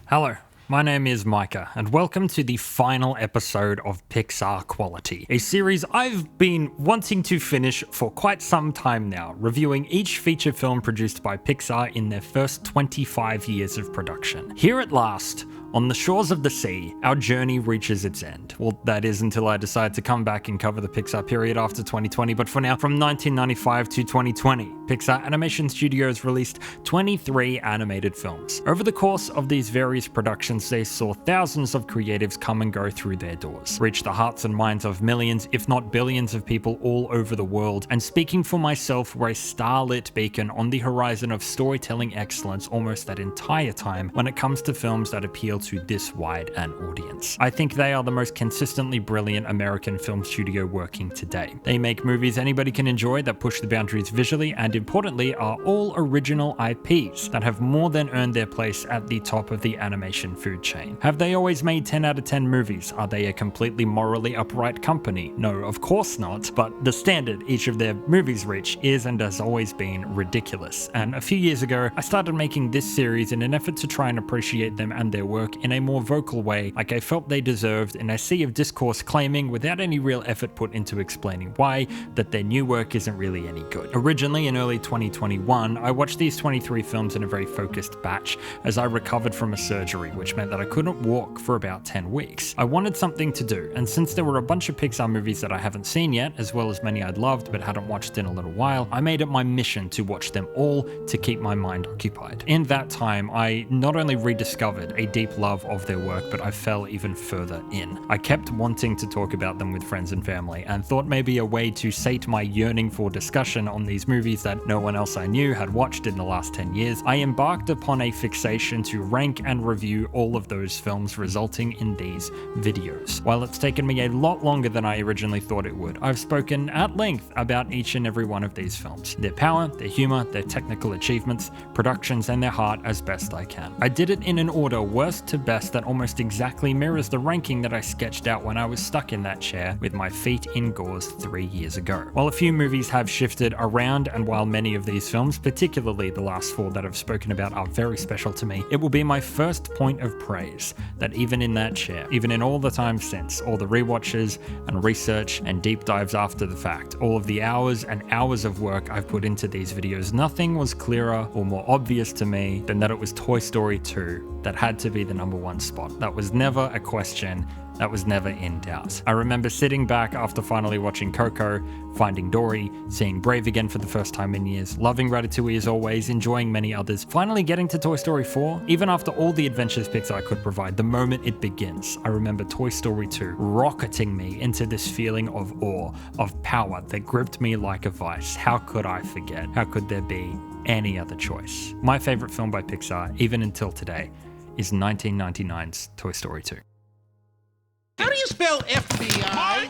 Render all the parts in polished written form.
Hello, my name is Micah, and welcome to the final episode of Pixar Quality, a series I've been wanting to finish for quite some time now, reviewing each feature film produced by Pixar in their first 25 years of production. Here at last, on the shores of the sea, our journey reaches its end. Well, that is until I decide to come back and cover the Pixar period after 2020, but for now, from 1995 to 2020, Pixar Animation Studios released 23 animated films. Over the course of these various productions, they saw thousands of creatives come and go through their doors, reach the hearts and minds of millions, if not billions of people all over the world, and speaking for myself, were a starlit beacon on the horizon of storytelling excellence almost that entire time when it comes to films that appeal to this wide an audience. I think they are the most consistently brilliant American film studio working today. They make movies anybody can enjoy that push the boundaries visually and importantly are all original IPs that have more than earned their place at the top of the animation food chain. Have they always made 10 out of 10 movies? Are they a completely morally upright company? No, of course not, but the standard each of their movies reach is and has always been ridiculous. And a few years ago, I started making this series in an effort to try and appreciate them and their work in a more vocal way, like I felt they deserved, in a sea of discourse claiming, without any real effort put into explaining why, that their new work isn't really any good. Originally, in early 2021, I watched these 23 films in a very focused batch as I recovered from a surgery, which meant that I couldn't walk for about 10 weeks. I wanted something to do, and since there were a bunch of Pixar movies that I haven't seen yet, as well as many I'd loved but hadn't watched in a little while, I made it my mission to watch them all to keep my mind occupied. In that time, I not only rediscovered a deep love of their work, but I fell even further in. I kept wanting to talk about them with friends and family, and thought maybe a way to sate my yearning for discussion on these movies that no one else I knew had watched in the last 10 years, I embarked upon a fixation to rank and review all of those films, resulting in these videos. While it's taken me a lot longer than I originally thought it would, I've spoken at length about each and every one of these films, their power, their humor, their technical achievements, productions, and their heart as best I can. I did it in an order worst to best that almost exactly mirrors the ranking that I sketched out when I was stuck in that chair with my feet in gauze 3 years ago. While a few movies have shifted around, and while many of these films, particularly the last 4 that I've spoken about, are very special to me, it will be my first point of praise that even in that chair, even in all the time since, all the rewatches and research and deep dives after the fact, all of the hours and hours of work I've put into these videos, nothing was clearer or more obvious to me than that it was Toy Story 2 that had to be the #1 spot. That was never a question. That was never in doubt. I remember sitting back after finally watching Coco, Finding Dory, seeing Brave again for the first time in years, loving Ratatouille as always, enjoying many others, finally getting to Toy Story 4. Even after all the adventures Pixar could provide, the moment it begins, I remember Toy Story 2 rocketing me into this feeling of awe, of power that gripped me like a vice. How could I forget? How could there be any other choice? My favorite film by Pixar, even until today, is 1999's Toy Story 2. How do you spell FBI?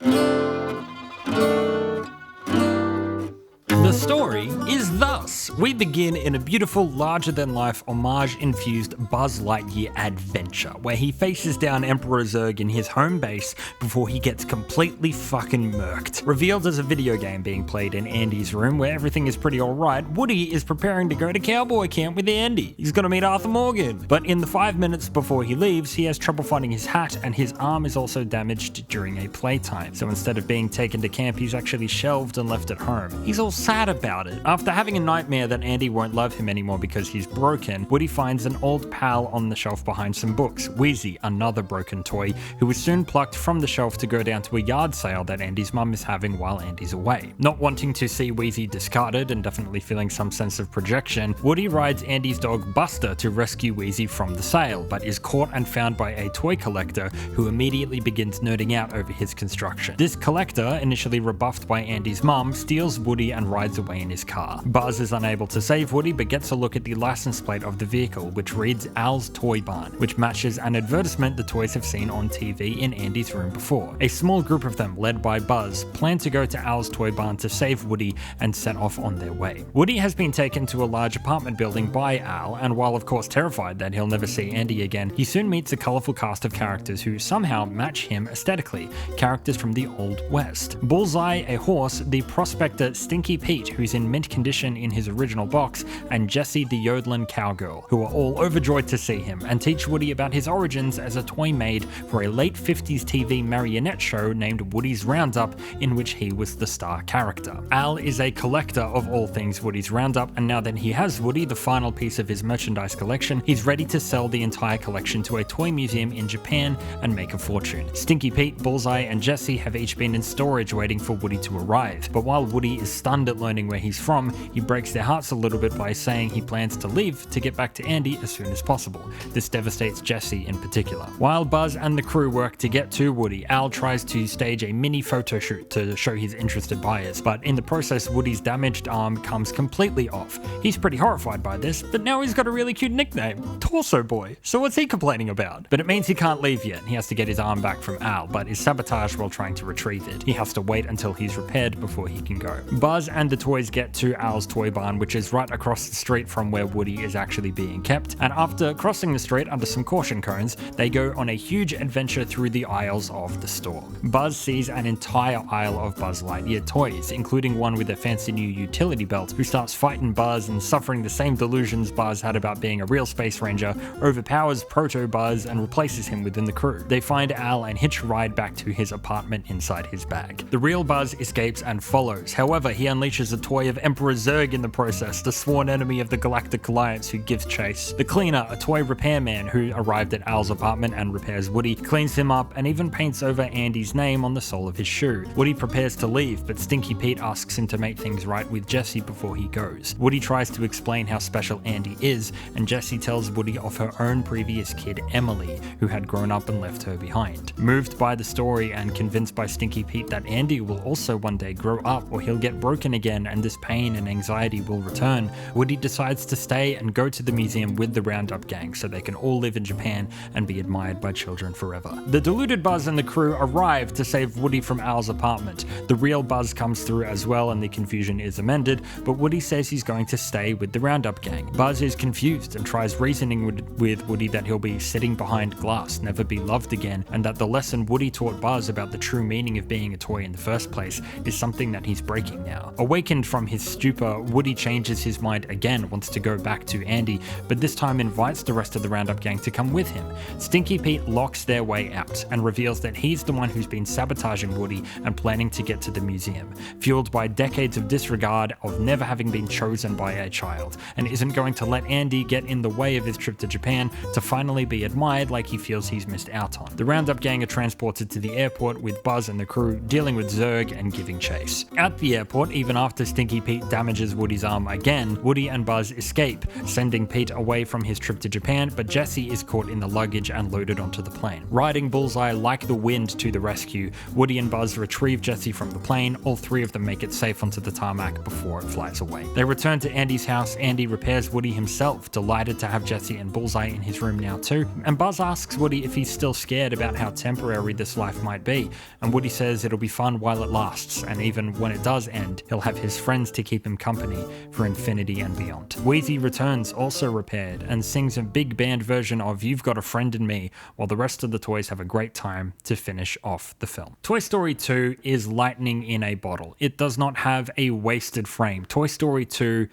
The story is thus. We begin in a beautiful, larger-than-life, homage-infused Buzz Lightyear adventure, where he faces down Emperor Zurg in his home base before he gets completely fucking murked. Revealed as a video game being played in Andy's room, where everything is pretty alright, Woody is preparing to go to cowboy camp with Andy. He's gonna meet Arthur Morgan. But in the 5 minutes before he leaves, he has trouble finding his hat, and his arm is also damaged during a playtime. So instead of being taken to camp, he's actually shelved and left at home. He's all sad about it. After having a nightmare that Andy won't love him anymore because he's broken, Woody finds an old pal on the shelf behind some books, Wheezy, another broken toy, who is soon plucked from the shelf to go down to a yard sale that Andy's mum is having while Andy's away. Not wanting to see Wheezy discarded and definitely feeling some sense of projection, Woody rides Andy's dog Buster to rescue Wheezy from the sale, but is caught and found by a toy collector who immediately begins nerding out over his construction. This collector, initially rebuffed by Andy's mum, steals Woody and rides away in his car. Buzz is unable to save Woody but gets a look at the license plate of the vehicle, which reads Al's Toy Barn, which matches an advertisement the toys have seen on TV in Andy's room before. A small group of them, led by Buzz, plan to go to Al's Toy Barn to save Woody and set off on their way. Woody has been taken to a large apartment building by Al, and while of course terrified that he'll never see Andy again, he soon meets a colourful cast of characters who somehow match him aesthetically, characters from the Old West. Bullseye, a horse, the prospector Stinky Pete, Pete, who's in mint condition in his original box, and Jessie the yodeling cowgirl, who are all overjoyed to see him and teach Woody about his origins as a toy made for a late 50s TV marionette show named Woody's Roundup, in which he was the star character. Al is a collector of all things Woody's Roundup, and now that he has Woody, the final piece of his merchandise collection, he's ready to sell the entire collection to a toy museum in Japan and make a fortune. Stinky Pete, Bullseye, and Jessie have each been in storage waiting for Woody to arrive, but while Woody is stunned at learning where he's from, he breaks their hearts a little bit by saying he plans to leave to get back to Andy as soon as possible. This devastates Jessie in particular. While Buzz and the crew work to get to Woody, Al tries to stage a mini photo shoot to show his interested buyers, but in the process Woody's damaged arm comes completely off. He's pretty horrified by this, but now he's got a really cute nickname, Torso Boy, so what's he complaining about? But it means he can't leave yet. He has to get his arm back from Al, but is sabotaged while trying to retrieve it. He has to wait until he's repaired before he can go. Buzz and the toys get to Al's toy barn, which is right across the street from where Woody is actually being kept, and after crossing the street under some caution cones, they go on a huge adventure through the aisles of the store. Buzz sees an entire aisle of Buzz Lightyear toys, including one with a fancy new utility belt, who starts fighting Buzz and suffering the same delusions Buzz had about being a real space ranger, overpowers Proto Buzz and replaces him within the crew. They find Al and hitch a ride back to his apartment inside his bag. The real Buzz escapes and follows. However, he unleashes a toy of Emperor Zurg in the process, the sworn enemy of the Galactic Alliance, who gives chase. The cleaner, a toy repairman who arrived at Al's apartment and repairs Woody, cleans him up and even paints over Andy's name on the sole of his shoe. Woody prepares to leave, but Stinky Pete asks him to make things right with Jessie before he goes. Woody tries to explain how special Andy is, and Jessie tells Woody of her own previous kid, Emily, who had grown up and left her behind. Moved by the story and convinced by Stinky Pete that Andy will also one day grow up or he'll get broken again and this pain and anxiety will return, Woody decides to stay and go to the museum with the Roundup gang so they can all live in Japan and be admired by children forever. The deluded Buzz and the crew arrive to save Woody from Al's apartment. The real Buzz comes through as well and the confusion is amended, but Woody says he's going to stay with the Roundup gang. Buzz is confused and tries reasoning with Woody that he'll be sitting behind glass, never be loved again, and that the lesson Woody taught Buzz about the true meaning of being a toy in the first place is something that he's breaking now. Awakened from his stupor, Woody changes his mind again, wants to go back to Andy, but this time invites the rest of the Roundup gang to come with him. Stinky Pete locks their way out and reveals that he's the one who's been sabotaging Woody and planning to get to the museum, fueled by decades of disregard of never having been chosen by a child, and isn't going to let Andy get in the way of his trip to Japan to finally be admired like he feels he's missed out on. The Roundup gang are transported to the airport with Buzz and the crew dealing with Zurg and giving chase. At the airport, even after Stinky Pete damages Woody's arm again, Woody and Buzz escape, sending Pete away from his trip to Japan, but Jessie is caught in the luggage and loaded onto the plane. Riding Bullseye like the wind to the rescue, Woody and Buzz retrieve Jessie from the plane. All three of them make it safe onto the tarmac before it flies away. They return to Andy's house. Andy repairs Woody himself, delighted to have Jessie and Bullseye in his room now too, and Buzz asks Woody if he's still scared about how temporary this life might be, and Woody says it'll be fun while it lasts, and even when it does end, he'll have his friends to keep him company for infinity and beyond. Wheezy returns, also repaired, and sings a big band version of You've Got a Friend in Me, while the rest of the toys have a great time to finish off the film. Toy Story 2 is lightning in a bottle. It does not have a wasted frame. Toy Story 2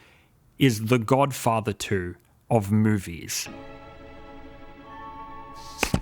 is the Godfather 2 of movies.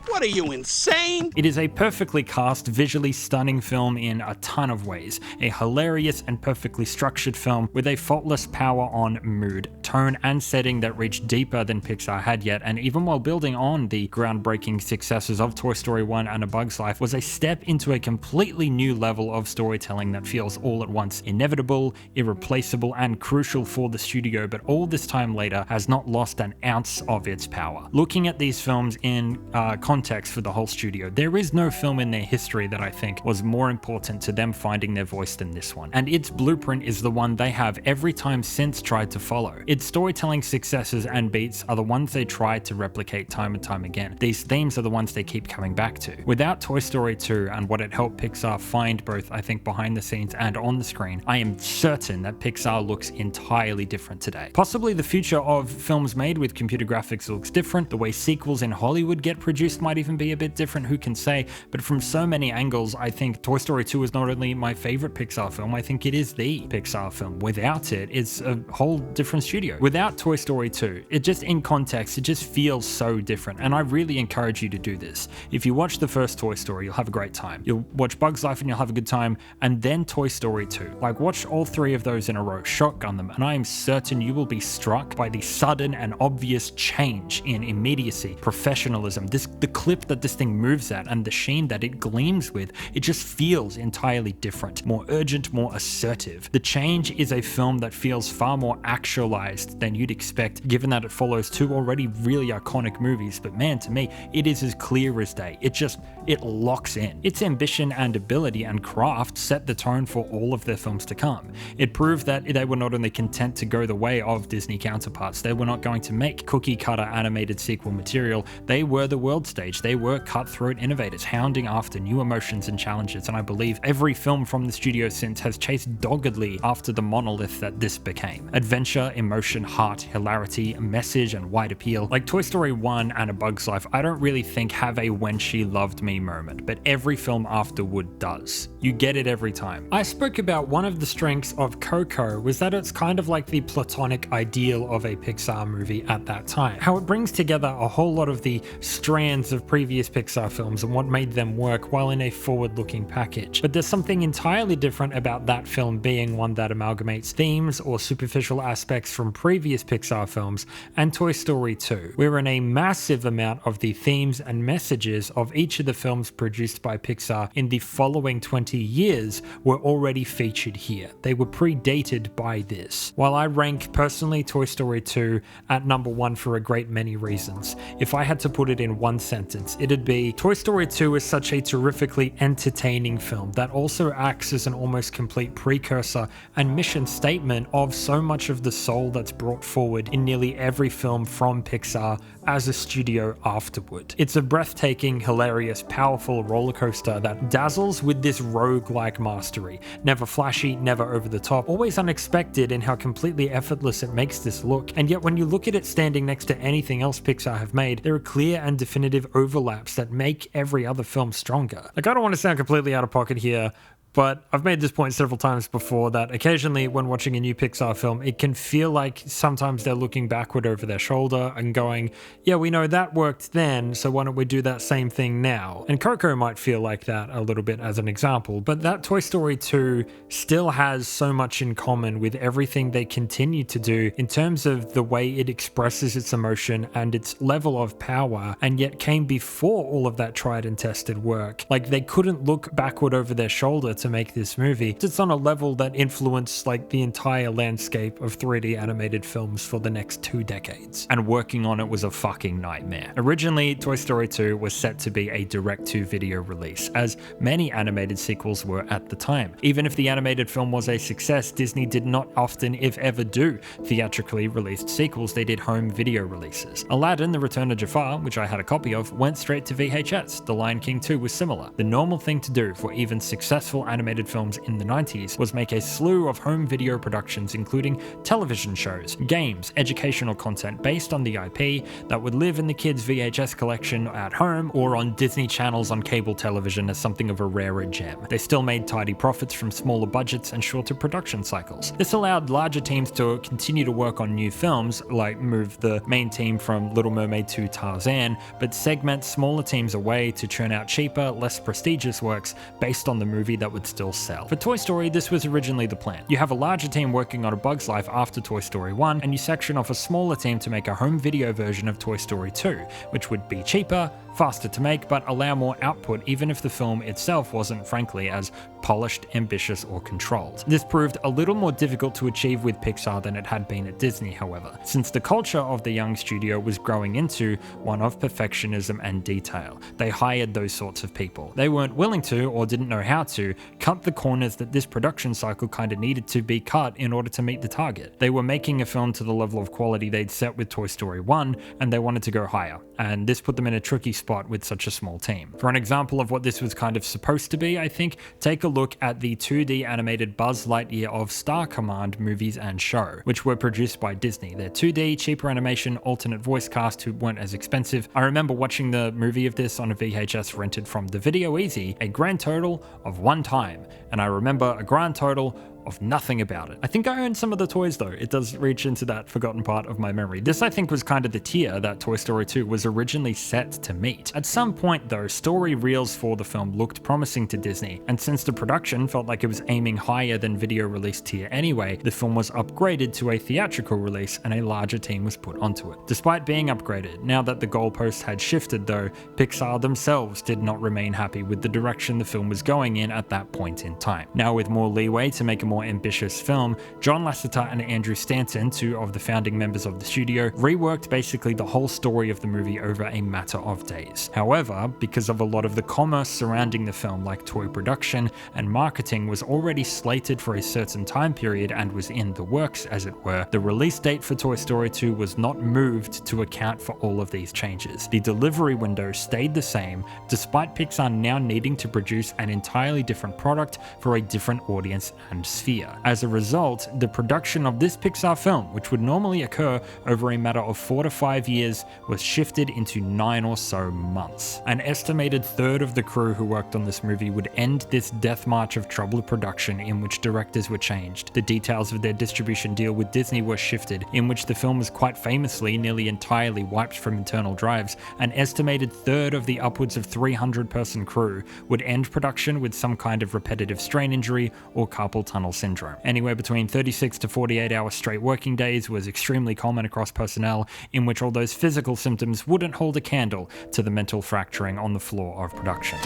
What are you, insane? It is a perfectly cast, visually stunning film in a ton of ways. A hilarious and perfectly structured film with a faultless power on mood, tone, and setting that reached deeper than Pixar had yet, and even while building on the groundbreaking successes of Toy Story 1 and A Bug's Life, was a step into a completely new level of storytelling that feels all at once inevitable, irreplaceable, and crucial for the studio, but all this time later has not lost an ounce of its power. Looking at these films in context for the whole studio, there is no film in their history that I think was more important to them finding their voice than this one, and its blueprint is the one they have every time since tried to follow. Its storytelling successes and beats are the ones they try to replicate time and time again. These themes are the ones they keep coming back to. Without Toy Story 2 and what it helped Pixar find both, I think, behind the scenes and on the screen, I am certain that Pixar looks entirely different today. Possibly the future of films made with computer graphics looks different, the way sequels in Hollywood get produced might might even be a bit different, who can say? But from so many angles, I think Toy Story 2 is not only my favorite Pixar film, I think it is the Pixar film. Without it, it's a whole different studio. Without Toy Story 2, it just, in context, it just feels so different. And I really encourage you to do this. If you watch the first Toy Story, you'll have a great time. You'll watch Bug's Life and you'll have a good time, and then Toy Story 2. Like, watch all three of those in a row, shotgun them, and I am certain you will be struck by the sudden and obvious change in immediacy, professionalism, the clip that this thing moves at, and the sheen that it gleams with. It just feels entirely different, more urgent, more assertive. The Change is a film that feels far more actualized than you'd expect, given that it follows two already really iconic movies, but man, to me, it is as clear as day. It locks in. Its ambition and ability and craft set the tone for all of their films to come. It proved that they were not only content to go the way of Disney counterparts, they were not going to make cookie cutter animated sequel material. They were the world stage. They were cutthroat innovators, hounding after new emotions and challenges, and I believe every film from the studio since has chased doggedly after the monolith that this became. Adventure, emotion, heart, hilarity, message, and wide appeal. Like Toy Story 1 and A Bug's Life, I don't really think have a when she loved me moment, but every film afterward does. You get it every time. I spoke about one of the strengths of Coco was that it's kind of like the platonic ideal of a Pixar movie at that time. How it brings together a whole lot of the strands of previous Pixar films and what made them work while in a forward-looking package. But there's something entirely different about that film being one that amalgamates themes or superficial aspects from previous Pixar films and Toy Story 2, wherein a massive amount of the themes and messages of each of the films produced by Pixar in the following 20 years were already featured here. They were predated by this. While I rank personally Toy Story 2 at number one for a great many reasons, if I had to put it in one sentence, it'd be Toy Story 2 is such a terrifically entertaining film that also acts as an almost complete precursor and mission statement of so much of the soul that's brought forward in nearly every film from Pixar as a studio afterward. It's a breathtaking, hilarious, powerful roller coaster that dazzles with this rogue-like mastery. Never flashy, never over the top, always unexpected in how completely effortless it makes this look. And yet when you look at it standing next to anything else Pixar have made, there are clear and definitive overlaps that make every other film stronger. Like, I don't want to sound completely out of pocket here, but I've made this point several times before that occasionally when watching a new Pixar film, it can feel like sometimes they're looking backward over their shoulder and going, yeah, we know that worked then, so why don't we do that same thing now? And Coco might feel like that a little bit as an example, but that Toy Story 2 still has so much in common with everything they continue to do in terms of the way it expresses its emotion and its level of power, and yet came before all of that tried and tested work. Like, they couldn't look backward over their shoulder to make this movie. It's on a level that influenced like the entire landscape of 3D animated films for the next 2 decades. And working on it was a fucking nightmare. Originally, Toy Story 2 was set to be a direct-to-video release, as many animated sequels were at the time. Even if the animated film was a success, Disney did not often, if ever, do theatrically released sequels. They did home video releases. Aladdin, The Return of Jafar, which I had a copy of, went straight to VHS. The Lion King 2 was similar. The normal thing to do for even successful animated films in the 90s was make a slew of home video productions, including television shows, games, educational content based on the IP that would live in the kids' VHS collection at home or on Disney channels on cable television as something of a rarer gem. They still made tidy profits from smaller budgets and shorter production cycles. This allowed larger teams to continue to work on new films, like move the main team from Little Mermaid to Tarzan, but segment smaller teams away to churn out cheaper, less prestigious works based on the movie that would still sell. For Toy Story, this was originally the plan. You have a larger team working on A Bug's Life after Toy Story 1, and you section off a smaller team to make a home video version of Toy Story 2, which would be cheaper, faster to make, but allow more output even if the film itself wasn't, frankly, as polished, ambitious, or controlled. This proved a little more difficult to achieve with Pixar than it had been at Disney, however, since the culture of the young studio was growing into one of perfectionism and detail. They hired those sorts of people. They weren't willing to, or didn't know how to, cut the corners that this production cycle kind of needed to be cut in order to meet the target. They were making a film to the level of quality they'd set with Toy Story 1, and they wanted to go higher. and this put them in a tricky spot with such a small team. For an example of what this was kind of supposed to be, I think, take a look at the 2D animated Buzz Lightyear of Star Command movies and show, which were produced by Disney. They're 2D, cheaper animation, alternate voice cast who weren't as expensive. I remember watching the movie of this on a VHS rented from the Video Easy a grand total of 1 time, and I remember a grand total of nothing about it. I think I own some of the toys though. It does reach into that forgotten part of my memory. This I think was kind of the tier that Toy Story 2 was originally set to meet. At some point though, story reels for the film looked promising to Disney, and since the production felt like it was aiming higher than video release tier anyway, the film was upgraded to a theatrical release and a larger team was put onto it. Despite being upgraded, now that the goalposts had shifted though, Pixar themselves did not remain happy with the direction the film was going in at that point in time. Now with more leeway to make a more ambitious film, John Lasseter and Andrew Stanton, 2 of the founding members of the studio, reworked basically the whole story of the movie over a matter of days. However, because of a lot of the commerce surrounding the film, like toy production and marketing, was already slated for a certain time period and was in the works, as it were, the release date for Toy Story 2 was not moved to account for all of these changes. The delivery window stayed the same, despite Pixar now needing to produce an entirely different product for a different audience and sphere. As a result, the production of this Pixar film, which would normally occur over a matter of 4 to 5 years, was shifted into 9 or so months. An estimated third of the crew who worked on this movie would end this death march of troubled production in which directors were changed. The details of their distribution deal with Disney were shifted, in which the film was quite famously nearly entirely wiped from internal drives. An estimated third of the upwards of 300-person crew would end production with some kind of repetitive strain injury or carpal tunnel syndrome. Anywhere between 36 to 48 hour straight working days was extremely common across personnel, in which all those physical symptoms wouldn't hold a candle to the mental fracturing on the floor of production.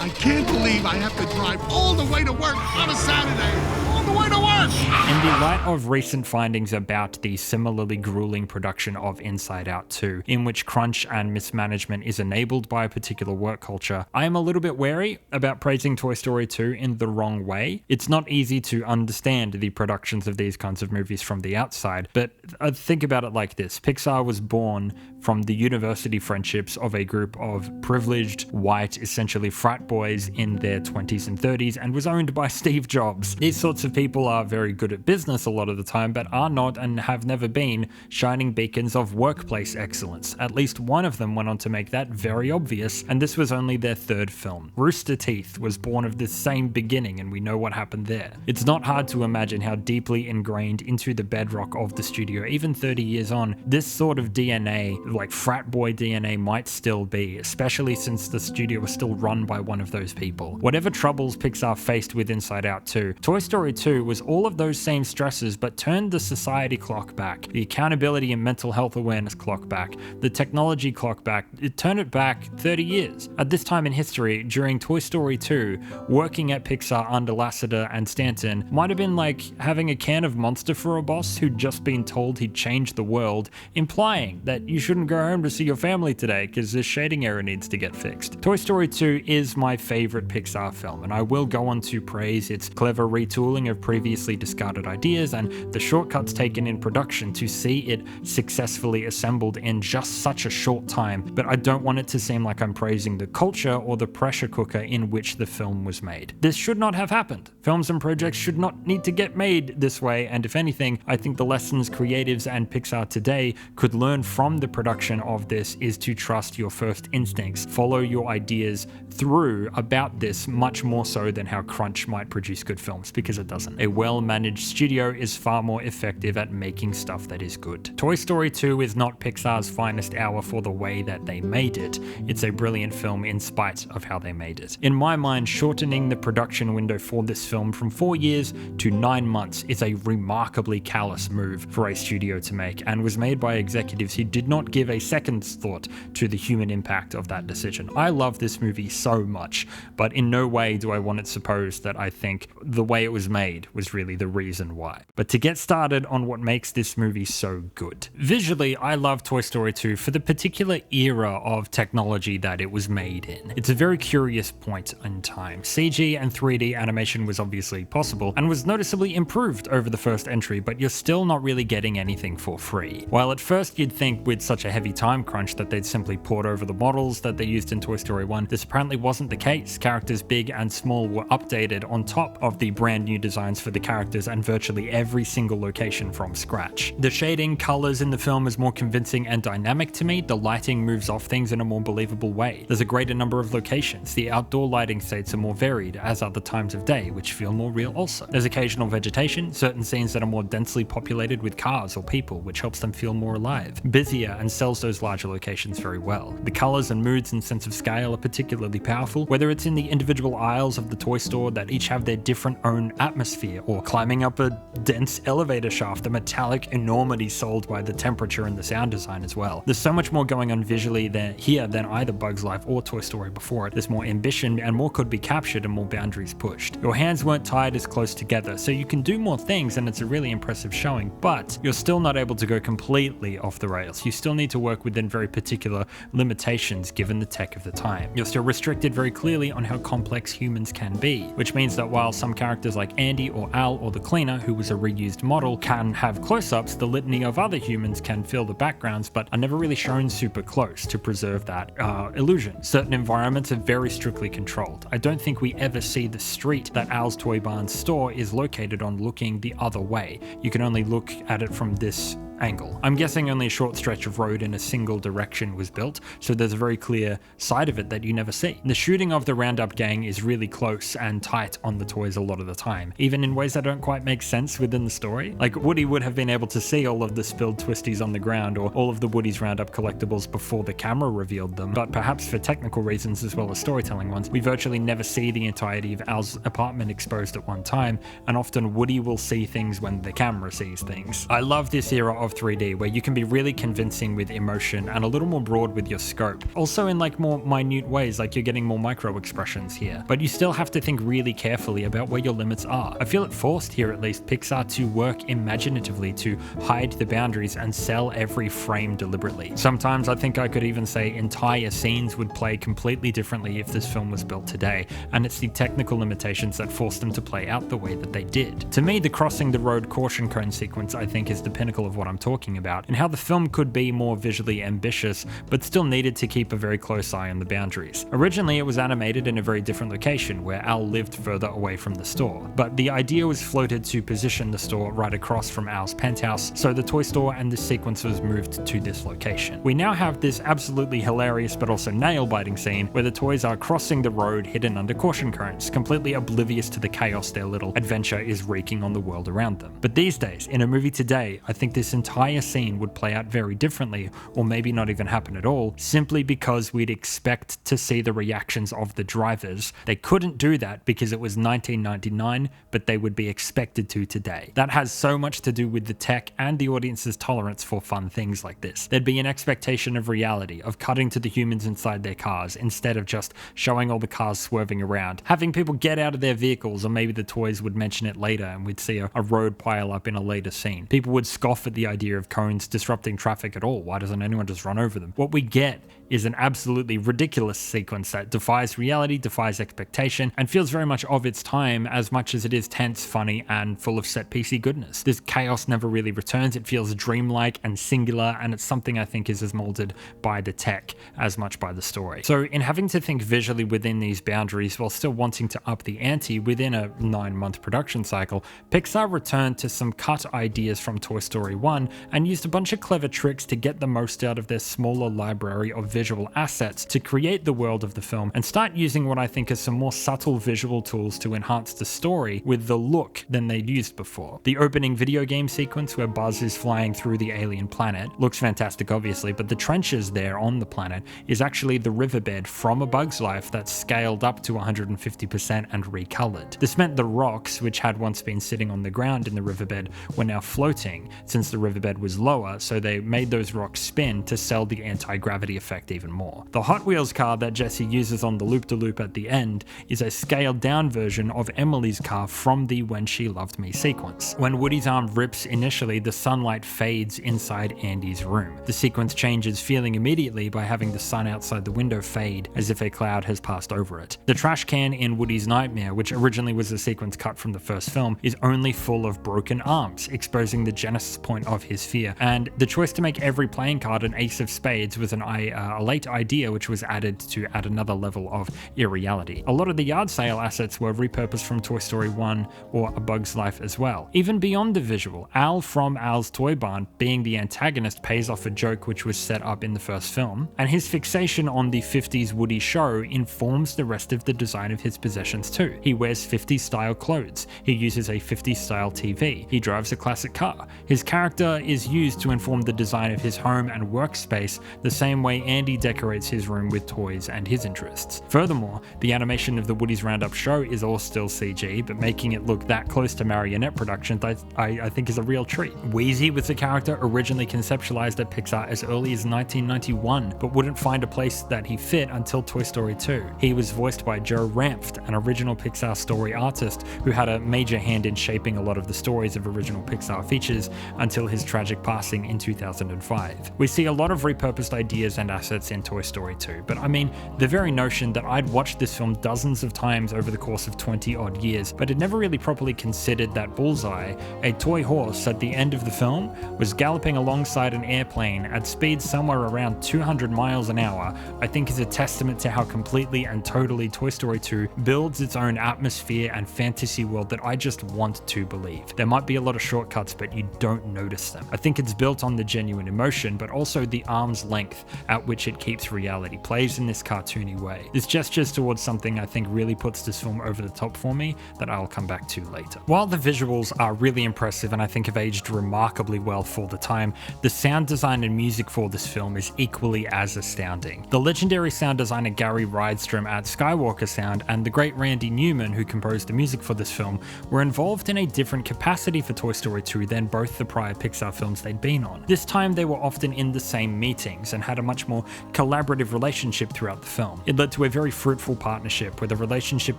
I can't believe I have to drive all the way to work on a Saturday. All the way to work! In the light of recent findings about the similarly grueling production of Inside Out 2, in which crunch and mismanagement is enabled by a particular work culture, I am a little bit wary about praising Toy Story 2 in the wrong way. It's not easy to understand the productions of these kinds of movies from the outside, but think about it like this. Pixar was born from the university friendships of a group of privileged, white, essentially frat boys in their 20s and 30s, and was owned by Steve Jobs. These sorts of people are very good at business a lot of the time, but are not and have never been shining beacons of workplace excellence. At least one of them went on to make that very obvious, and this was only their 3rd film. Rooster Teeth was born of this same beginning, and we know what happened there. It's not hard to imagine how deeply ingrained into the bedrock of the studio, even 30 years on, this sort of DNA, like frat boy DNA, might still be, especially since the studio was still run by one of those people. Whatever troubles Pixar faced with Inside Out 2, Toy Story 2 was all of those same stresses, but turned the society clock back, the accountability and mental health awareness clock back, the technology clock back. It turned it back 30 years. At this time in history, during Toy Story 2, working at Pixar under Lasseter and Stanton might have been like having a can of Monster for a boss who'd just been told he'd change the world, implying that you shouldn't go home to see your family today because this shading error needs to get fixed. Toy Story 2 is my favorite Pixar film, and I will go on to praise its clever retooling of previously discarded ideas and the shortcuts taken in production to see it successfully assembled in just such a short time, but I don't want it to seem like I'm praising the culture or the pressure cooker in which the film was made. This should not have happened. Films and projects should not need to get made this way, and if anything, I think the lessons creatives and Pixar today could learn from the production of this is to trust your first instincts, follow your ideas through about this much more so than how crunch might produce good films, because it doesn't. A well-managed studio is far more effective at making stuff that is good. Toy Story 2 is not Pixar's finest hour for the way that they made it. It's a brilliant film in spite of how they made it. In my mind, shortening the production window for this film from 4 years to 9 months is a remarkably callous move for a studio to make, and was made by executives who did not give a second's thought to the human impact of that decision. I love this movie so much, but in no way do I want it supposed that I think the way it was made made was really the reason why. But to get started on what makes this movie so good. Visually, I love Toy Story 2 for the particular era of technology that it was made in. It's a very curious point in time. CG and 3D animation was obviously possible and was noticeably improved over the first entry, but you're still not really getting anything for free. While at first you'd think with such a heavy time crunch that they'd simply port over the models that they used in Toy Story 1, this apparently wasn't the case. Characters big and small were updated on top of the brand new designs for the characters and virtually every single location from scratch. The shading, colors in the film is more convincing and dynamic to me. The lighting moves off things in a more believable way. There's a greater number of locations. The outdoor lighting states are more varied, as are the times of day, which feel more real also. There's occasional vegetation, certain scenes that are more densely populated with cars or people, which helps them feel more alive, busier, and sells those larger locations very well. The colors and moods and sense of scale are particularly powerful, whether it's in the individual aisles of the toy store that each have their different own atmosphere, or climbing up a dense elevator shaft, the metallic enormity sold by the temperature and the sound design as well. There's so much more going on visually here than either Bug's Life or Toy Story before it. There's more ambition and more could be captured and more boundaries pushed. Your hands weren't tied as close together, so you can do more things and it's a really impressive showing, but you're still not able to go completely off the rails. You still need to work within very particular limitations given the tech of the time. You're still restricted very clearly on how complex humans can be, which means that while some characters like Andy or Al or the cleaner, who was a reused model, can have close-ups, the litany of other humans can fill the backgrounds but are never really shown super close to preserve that illusion. Certain environments are very strictly controlled. I don't think we ever see the street that Al's Toy Barn's store is located on looking the other way. You can only look at it from this angle. I'm guessing only a short stretch of road in a single direction was built, so there's a very clear side of it that you never see. The shooting of the Roundup gang is really close and tight on the toys a lot of the time, even in ways that don't quite make sense within the story. Like Woody would have been able to see all of the spilled twisties on the ground or all of the Woody's Roundup collectibles before the camera revealed them, but perhaps for technical reasons as well as storytelling ones, we virtually never see the entirety of Al's apartment exposed at one time, and often Woody will see things when the camera sees things. I love this era of 3D where you can be really convincing with emotion and a little more broad with your scope. Also in like more minute ways, like you're getting more micro expressions here, but you still have to think really carefully about where your limits are. I feel it forced here at least Pixar to work imaginatively to hide the boundaries and sell every frame deliberately. Sometimes I think I could even say entire scenes would play completely differently if this film was built today, and it's the technical limitations that forced them to play out the way that they did. To me, the crossing the road caution cone sequence I think is the pinnacle of what I'm talking about, and how the film could be more visually ambitious, but still needed to keep a very close eye on the boundaries. Originally, it was animated in a very different location, where Al lived further away from the store, but the idea was floated to position the store right across from Al's penthouse, so the toy store and this sequence was moved to this location. We now have this absolutely hilarious but also nail-biting scene where the toys are crossing the road hidden under caution cones, completely oblivious to the chaos their little adventure is wreaking on the world around them. But these days, in a movie today, I think this entire scene would play out very differently, or maybe not even happen at all, simply because we'd expect to see the reactions of the drivers. They couldn't do that because it was 1999, but they would be expected to today. That has so much to do with the tech and the audience's tolerance for fun things like this. There'd be an expectation of reality, of cutting to the humans inside their cars, instead of just showing all the cars swerving around, having people get out of their vehicles, or maybe the toys would mention it later and we'd see a road pile up in a later scene. People would scoff at the idea of cones disrupting traffic at all. Why doesn't anyone just run over them? What we get is an absolutely ridiculous sequence that defies reality, defies expectation, and feels very much of its time as much as it is tense, funny, and full of set-piecey goodness. This chaos never really returns. It feels dreamlike and singular, and it's something I think is as molded by the tech as much by the story. So in having to think visually within these boundaries while still wanting to up the ante within a 9-month production cycle, Pixar returned to some cut ideas from Toy Story 1 and used a bunch of clever tricks to get the most out of their smaller library of visual assets to create the world of the film and start using what I think are some more subtle visual tools to enhance the story with the look than they'd used before. The opening video game sequence where Buzz is flying through the alien planet looks fantastic obviously, but the trenches there on the planet is actually the riverbed from A Bug's Life that's scaled up to 150% and recolored. This meant the rocks, which had once been sitting on the ground in the riverbed, were now floating since the riverbed was lower, so they made those rocks spin to sell the anti-gravity effect effect even more. The Hot Wheels car that Jesse uses on the loop-de-loop at the end is a scaled-down version of Emily's car from the When She Loved Me sequence. When Woody's arm rips initially, the sunlight fades inside Andy's room. The sequence changes feeling immediately by having the sun outside the window fade as if a cloud has passed over it. The trash can in Woody's nightmare, which originally was a sequence cut from the first film, is only full of broken arms, exposing the genesis point of his fear. And the choice to make every playing card an ace of spades was a late idea which was added to add another level of irreality. A lot of the yard sale assets were repurposed from Toy Story 1 or A Bug's Life as well. Even beyond the visual, Al from Al's Toy Barn being the antagonist pays off a joke which was set up in the first film, and his fixation on the 50s Woody show informs the rest of the design of his possessions too. He wears 50s style clothes, he uses a 50s style TV, he drives a classic car. His character is used to inform the design of his home and workspace the same way Andy decorates his room with toys and his interests. Furthermore, the animation of the Woody's Roundup show is all still CG, but making it look that close to marionette productions I think is a real treat. Wheezy was a character originally conceptualized at Pixar as early as 1991, but wouldn't find a place that he fit until Toy Story 2. He was voiced by Joe Ranft, an original Pixar story artist who had a major hand in shaping a lot of the stories of original Pixar features until his tragic passing in 2005. We see a lot of repurposed ideas and assets in Toy Story 2, but I mean, the very notion that I'd watched this film dozens of times over the course of 20 odd years, but had never really properly considered that Bullseye, a toy horse at the end of the film, was galloping alongside an airplane at speeds somewhere around 200 miles an hour, I think is a testament to how completely and totally Toy Story 2 builds its own atmosphere and fantasy world that I just want to believe. There might be a lot of shortcuts, but you don't notice them. I think it's built on the genuine emotion, but also the arm's length at which it keeps reality, plays in this cartoony way. This gestures towards something I think really puts this film over the top for me that I'll come back to later. While the visuals are really impressive and I think have aged remarkably well for the time, the sound design and music for this film is equally as astounding. The legendary sound designer Gary Rydstrom at Skywalker Sound and the great Randy Newman, who composed the music for this film, were involved in a different capacity for Toy Story 2 than both the prior Pixar films they'd been on. This time they were often in the same meetings and had a much more collaborative relationship throughout the film. It led to a very fruitful partnership where the relationship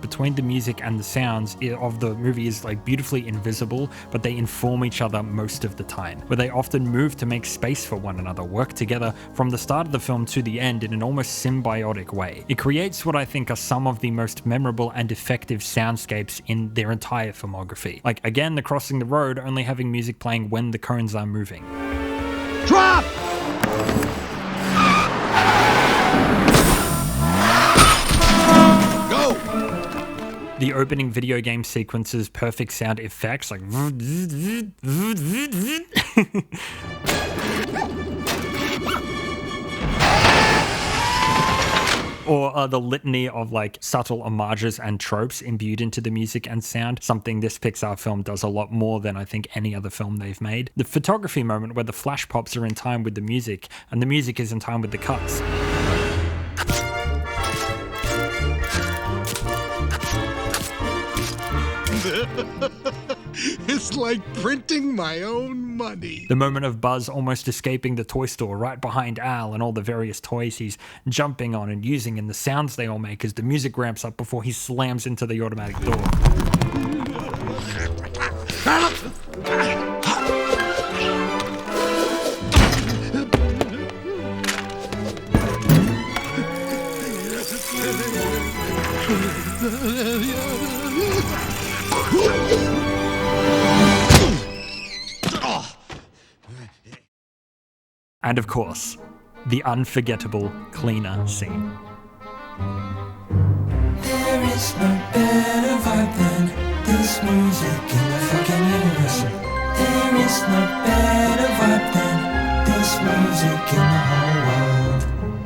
between the music and the sounds of the movie is like beautifully invisible, but they inform each other most of the time, where they often move to make space for one another, work together from the start of the film to the end in an almost symbiotic way. It creates what I think are some of the most memorable and effective soundscapes in their entire filmography. Like again, the crossing the road only having music playing when the cones are moving. Drop! Go! The opening video game sequence's perfect sound effects, like or the litany of like subtle homages and tropes imbued into the music and sound, something this Pixar film does a lot more than I think any other film they've made. The photography moment where the flash pops are in time with the music and the music is in time with the cuts. It's like printing my own money. The moment of Buzz almost escaping the toy store right behind Al and all the various toys he's jumping on and using, and the sounds they all make as the music ramps up before he slams into the automatic door. And of course, the unforgettable cleaner scene. There is no better vibe than this music in the fucking universe. There is no better vibe than this music in the whole world.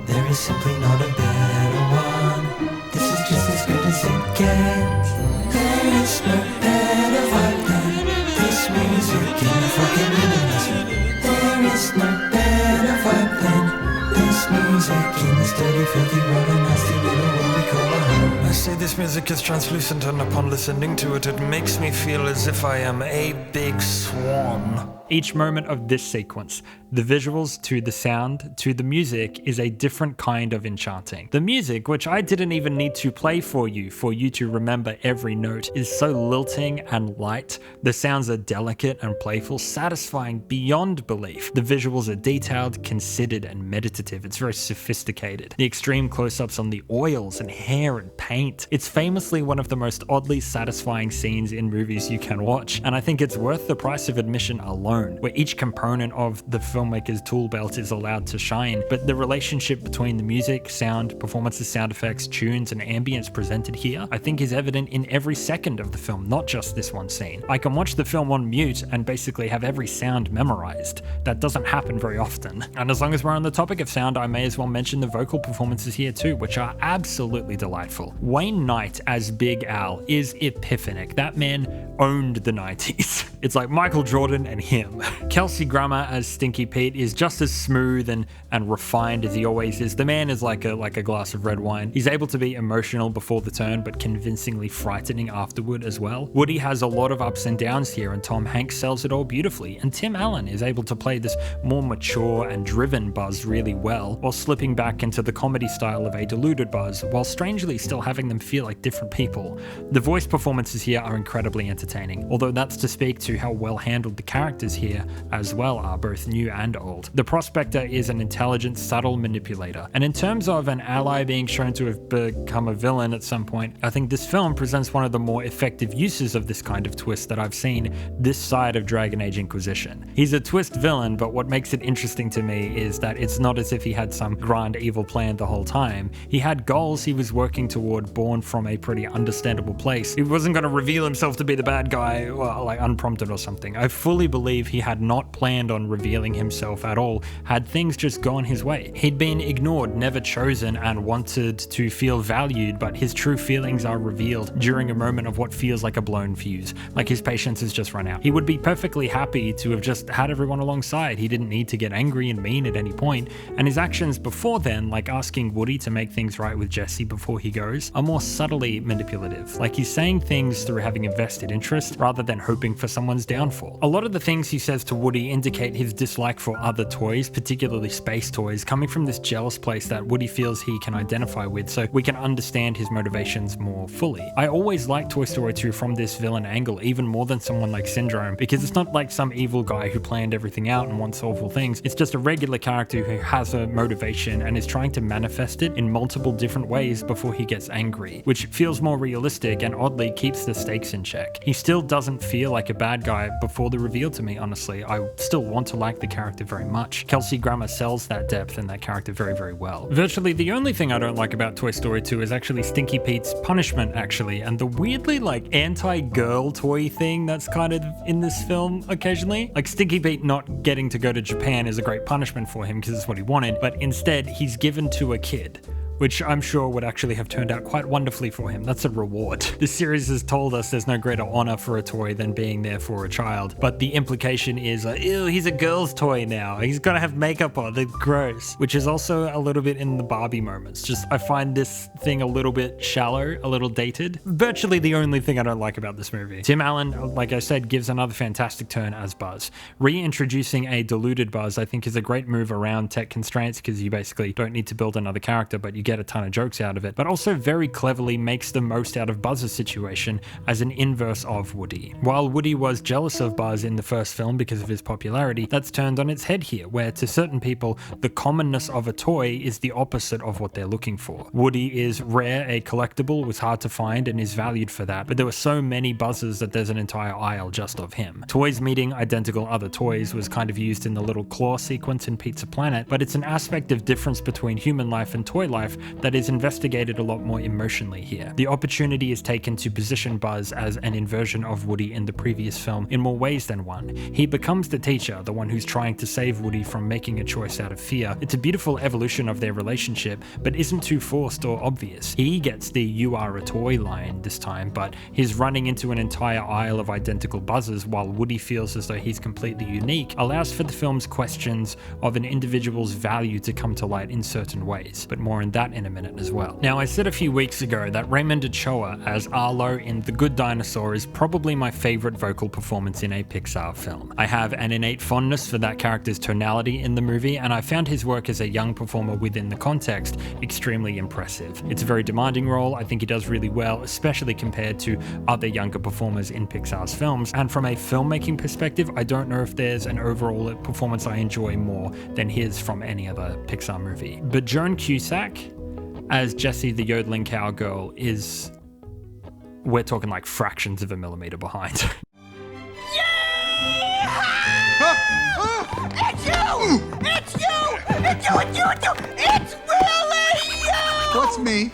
There is simply not a better one. This is just as good as it gets. There is no better vibe than this music in the fucking universe. There is no better vibe than this music in this dirty, filthy, road and nasty little world we call a home. I say this music is translucent, and upon listening to it, it makes me feel as if I am a big swan. Each moment of this sequence, The visuals to the sound to the music is a different kind of enchanting. The music, which I didn't even need to play for you to remember every note, is so lilting and light. The sounds are delicate and playful, satisfying beyond belief. The visuals are detailed, considered, and meditative. It's very sophisticated. The extreme close-ups on the oils and hair and paint. It's famously one of the most oddly satisfying scenes in movies you can watch, and I think it's worth the price of admission alone, where each component of the filmmaker's tool belt is allowed to shine, but the relationship between the music, sound, performances, sound effects, tunes, and ambience presented here, I think is evident in every second of the film, not just this one scene. I can watch the film on mute and basically have every sound memorized. That doesn't happen very often. And as long as we're on the topic of sound, I may as well mention the vocal performances here too, which are absolutely delightful. Wayne Knight as Big Al is epiphanic. That man owned the 90s. It's like Michael Jordan and him. Kelsey Grammer as Stinky Pete is just as smooth and refined as he always is. The man is like a glass of red wine. He's able to be emotional before the turn, but convincingly frightening afterward as well. Woody has a lot of ups and downs here, and Tom Hanks sells it all beautifully. And Tim Allen is able to play this more mature and driven Buzz really well, while slipping back into the comedy style of a deluded Buzz, while strangely still having them feel like different people. The voice performances here are incredibly entertaining, although that's to speak to how well handled the characters here as well are, both new and old. The Prospector is an intelligent, subtle manipulator, and in terms of an ally being shown to have become a villain at some point, I think this film presents one of the more effective uses of this kind of twist that I've seen this side of Dragon Age Inquisition. He's a twist villain, but what makes it interesting to me is that it's not as if he had some grand evil plan the whole time. He had goals he was working toward, born from a pretty understandable place. He wasn't going to reveal himself to be the bad guy, well, like unprompted or something. I fully believe he had not planned on revealing himself at all, had things just gone his way. He'd been ignored, never chosen, and wanted to feel valued, but his true feelings are revealed during a moment of what feels like a blown fuse, like his patience has just run out. He would be perfectly happy to have just had everyone alongside. He didn't need to get angry and mean at any point, and his actions before then, like asking Woody to make things right with Jesse before he goes, are more subtly manipulative. Like he's saying things through having a vested interest rather than hoping for someone's downfall. A lot of the things he says to Woody indicate his dislike for other toys, particularly space toys, coming from this jealous place that Woody feels he can identify with, so we can understand his motivations more fully. I always liked Toy Story 2 from this villain angle, even more than someone like Syndrome, because it's not like some evil guy who planned everything out and wants awful things. It's just a regular character who has a motivation and is trying to manifest it in multiple different ways before he gets angry, which feels more realistic and oddly keeps the stakes in check. He still doesn't feel like a bad guy before the reveal to me, honestly. I still want to like the character very much. Kelsey Grammer sells that depth and that character very, very well. Virtually the only thing I don't like about Toy Story 2 is actually Stinky Pete's punishment, actually, and the weirdly like anti-girl toy thing that's kind of in this film occasionally. Like Stinky Pete not getting to go to Japan is a great punishment for him because it's what he wanted, but instead he's given to a kid, which I'm sure would actually have turned out quite wonderfully for him. That's a reward. This series has told us there's no greater honor for a toy than being there for a child, but the implication is, ew, he's a girl's toy now. He's gonna have makeup on, that's gross. Which is also a little bit in the Barbie moments. Just, I find this thing a little bit shallow, a little dated. Virtually the only thing I don't like about this movie. Tim Allen, like I said, gives another fantastic turn as Buzz. Reintroducing a deluded Buzz, I think, is a great move around tech constraints, because you basically don't need to build another character, but you get a ton of jokes out of it, but also very cleverly makes the most out of Buzz's situation as an inverse of Woody. While Woody was jealous of Buzz in the first film because of his popularity, that's turned on its head here, where to certain people, the commonness of a toy is the opposite of what they're looking for. Woody is rare, a collectible, was hard to find, and is valued for that, but there were so many Buzzes that there's an entire aisle just of him. Toys meeting identical other toys was kind of used in the little claw sequence in Pizza Planet, but it's an aspect of difference between human life and toy life that is investigated a lot more emotionally here. The opportunity is taken to position Buzz as an inversion of Woody in the previous film in more ways than one. He becomes the teacher, the one who's trying to save Woody from making a choice out of fear. It's a beautiful evolution of their relationship, but isn't too forced or obvious. He gets the "you are a toy" line this time, but his running into an entire aisle of identical Buzzes while Woody feels as though he's completely unique allows for the film's questions of an individual's value to come to light in certain ways. But more on that that in a minute as well. Now, I said a few weeks ago that Raymond Ochoa as Arlo in The Good Dinosaur is probably my favorite vocal performance in a Pixar film. I have an innate fondness for that character's tonality in the movie, and I found his work as a young performer within the context extremely impressive. It's a very demanding role. I think he does really well, especially compared to other younger performers in Pixar's films. And from a filmmaking perspective, I don't know if there's an overall performance I enjoy more than his from any other Pixar movie. But Joan Cusack as Jessie the yodeling cowgirl is, we're talking like fractions of a millimeter behind. It's you! It's you! It's you! It's you! It's you! It's really you! What's me?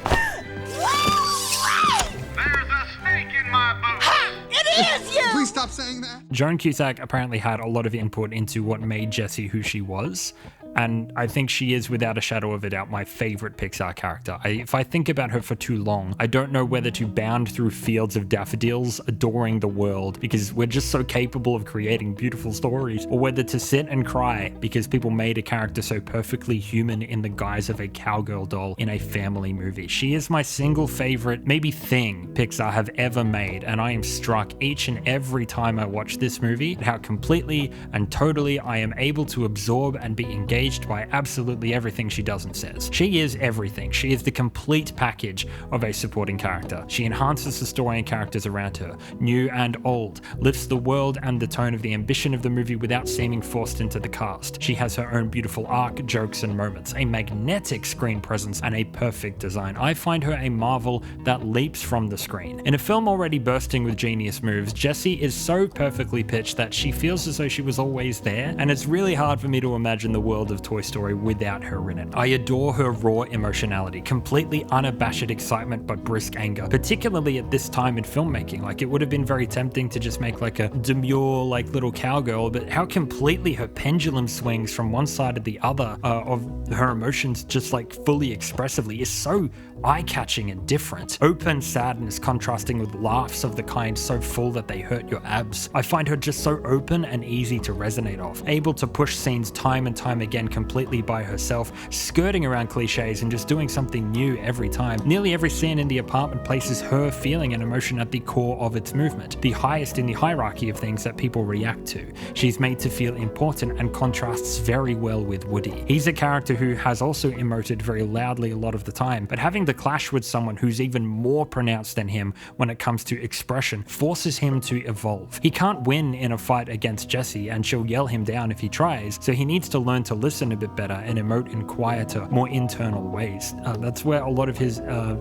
There's a snake in my boot. Ha! It is you! Please stop saying that. Joan Cusack apparently had a lot of input into what made Jessie who she was, and I think she is, without a shadow of a doubt, my favorite Pixar character. If I think about her for too long, I don't know whether to bound through fields of daffodils, adoring the world, because we're just so capable of creating beautiful stories, or whether to sit and cry because people made a character so perfectly human in the guise of a cowgirl doll in a family movie. She is my single favorite, maybe thing Pixar have ever made, and I am struck each and every time I watch this movie at how completely and totally I am able to absorb and be engaged by absolutely everything she does and says. She is everything. She is the complete package of a supporting character. She enhances the story and characters around her, new and old, lifts the world and the tone of the ambition of the movie without seeming forced into the cast. She has her own beautiful arc, jokes and moments, a magnetic screen presence and a perfect design. I find her a marvel that leaps from the screen. In a film already bursting with genius moves, Jessie is so perfectly pitched that she feels as though she was always there, and it's really hard for me to imagine the world of Toy Story without her in it. I adore her raw emotionality, completely unabashed excitement but brisk anger, particularly at this time in filmmaking. Like, it would have been very tempting to just make like a demure like little cowgirl, but how completely her pendulum swings from one side to the other of her emotions just like fully expressively is so eye-catching and different. Open sadness contrasting with laughs of the kind so full that they hurt your abs. I find her just so open and easy to resonate off, able to push scenes time and time again completely by herself, skirting around cliches and just doing something new every time. Nearly every scene in the apartment places her feeling and emotion at the core of its movement, the highest in the hierarchy of things that people react to. She's made to feel important and contrasts very well with Woody. He's a character who has also emoted very loudly a lot of the time, but having the clash with someone who's even more pronounced than him when it comes to expression forces him to evolve. He can't win in a fight against Jessie, and she'll yell him down if he tries, so he needs to learn to listen a bit better and emote in quieter, more internal ways. That's where a lot of his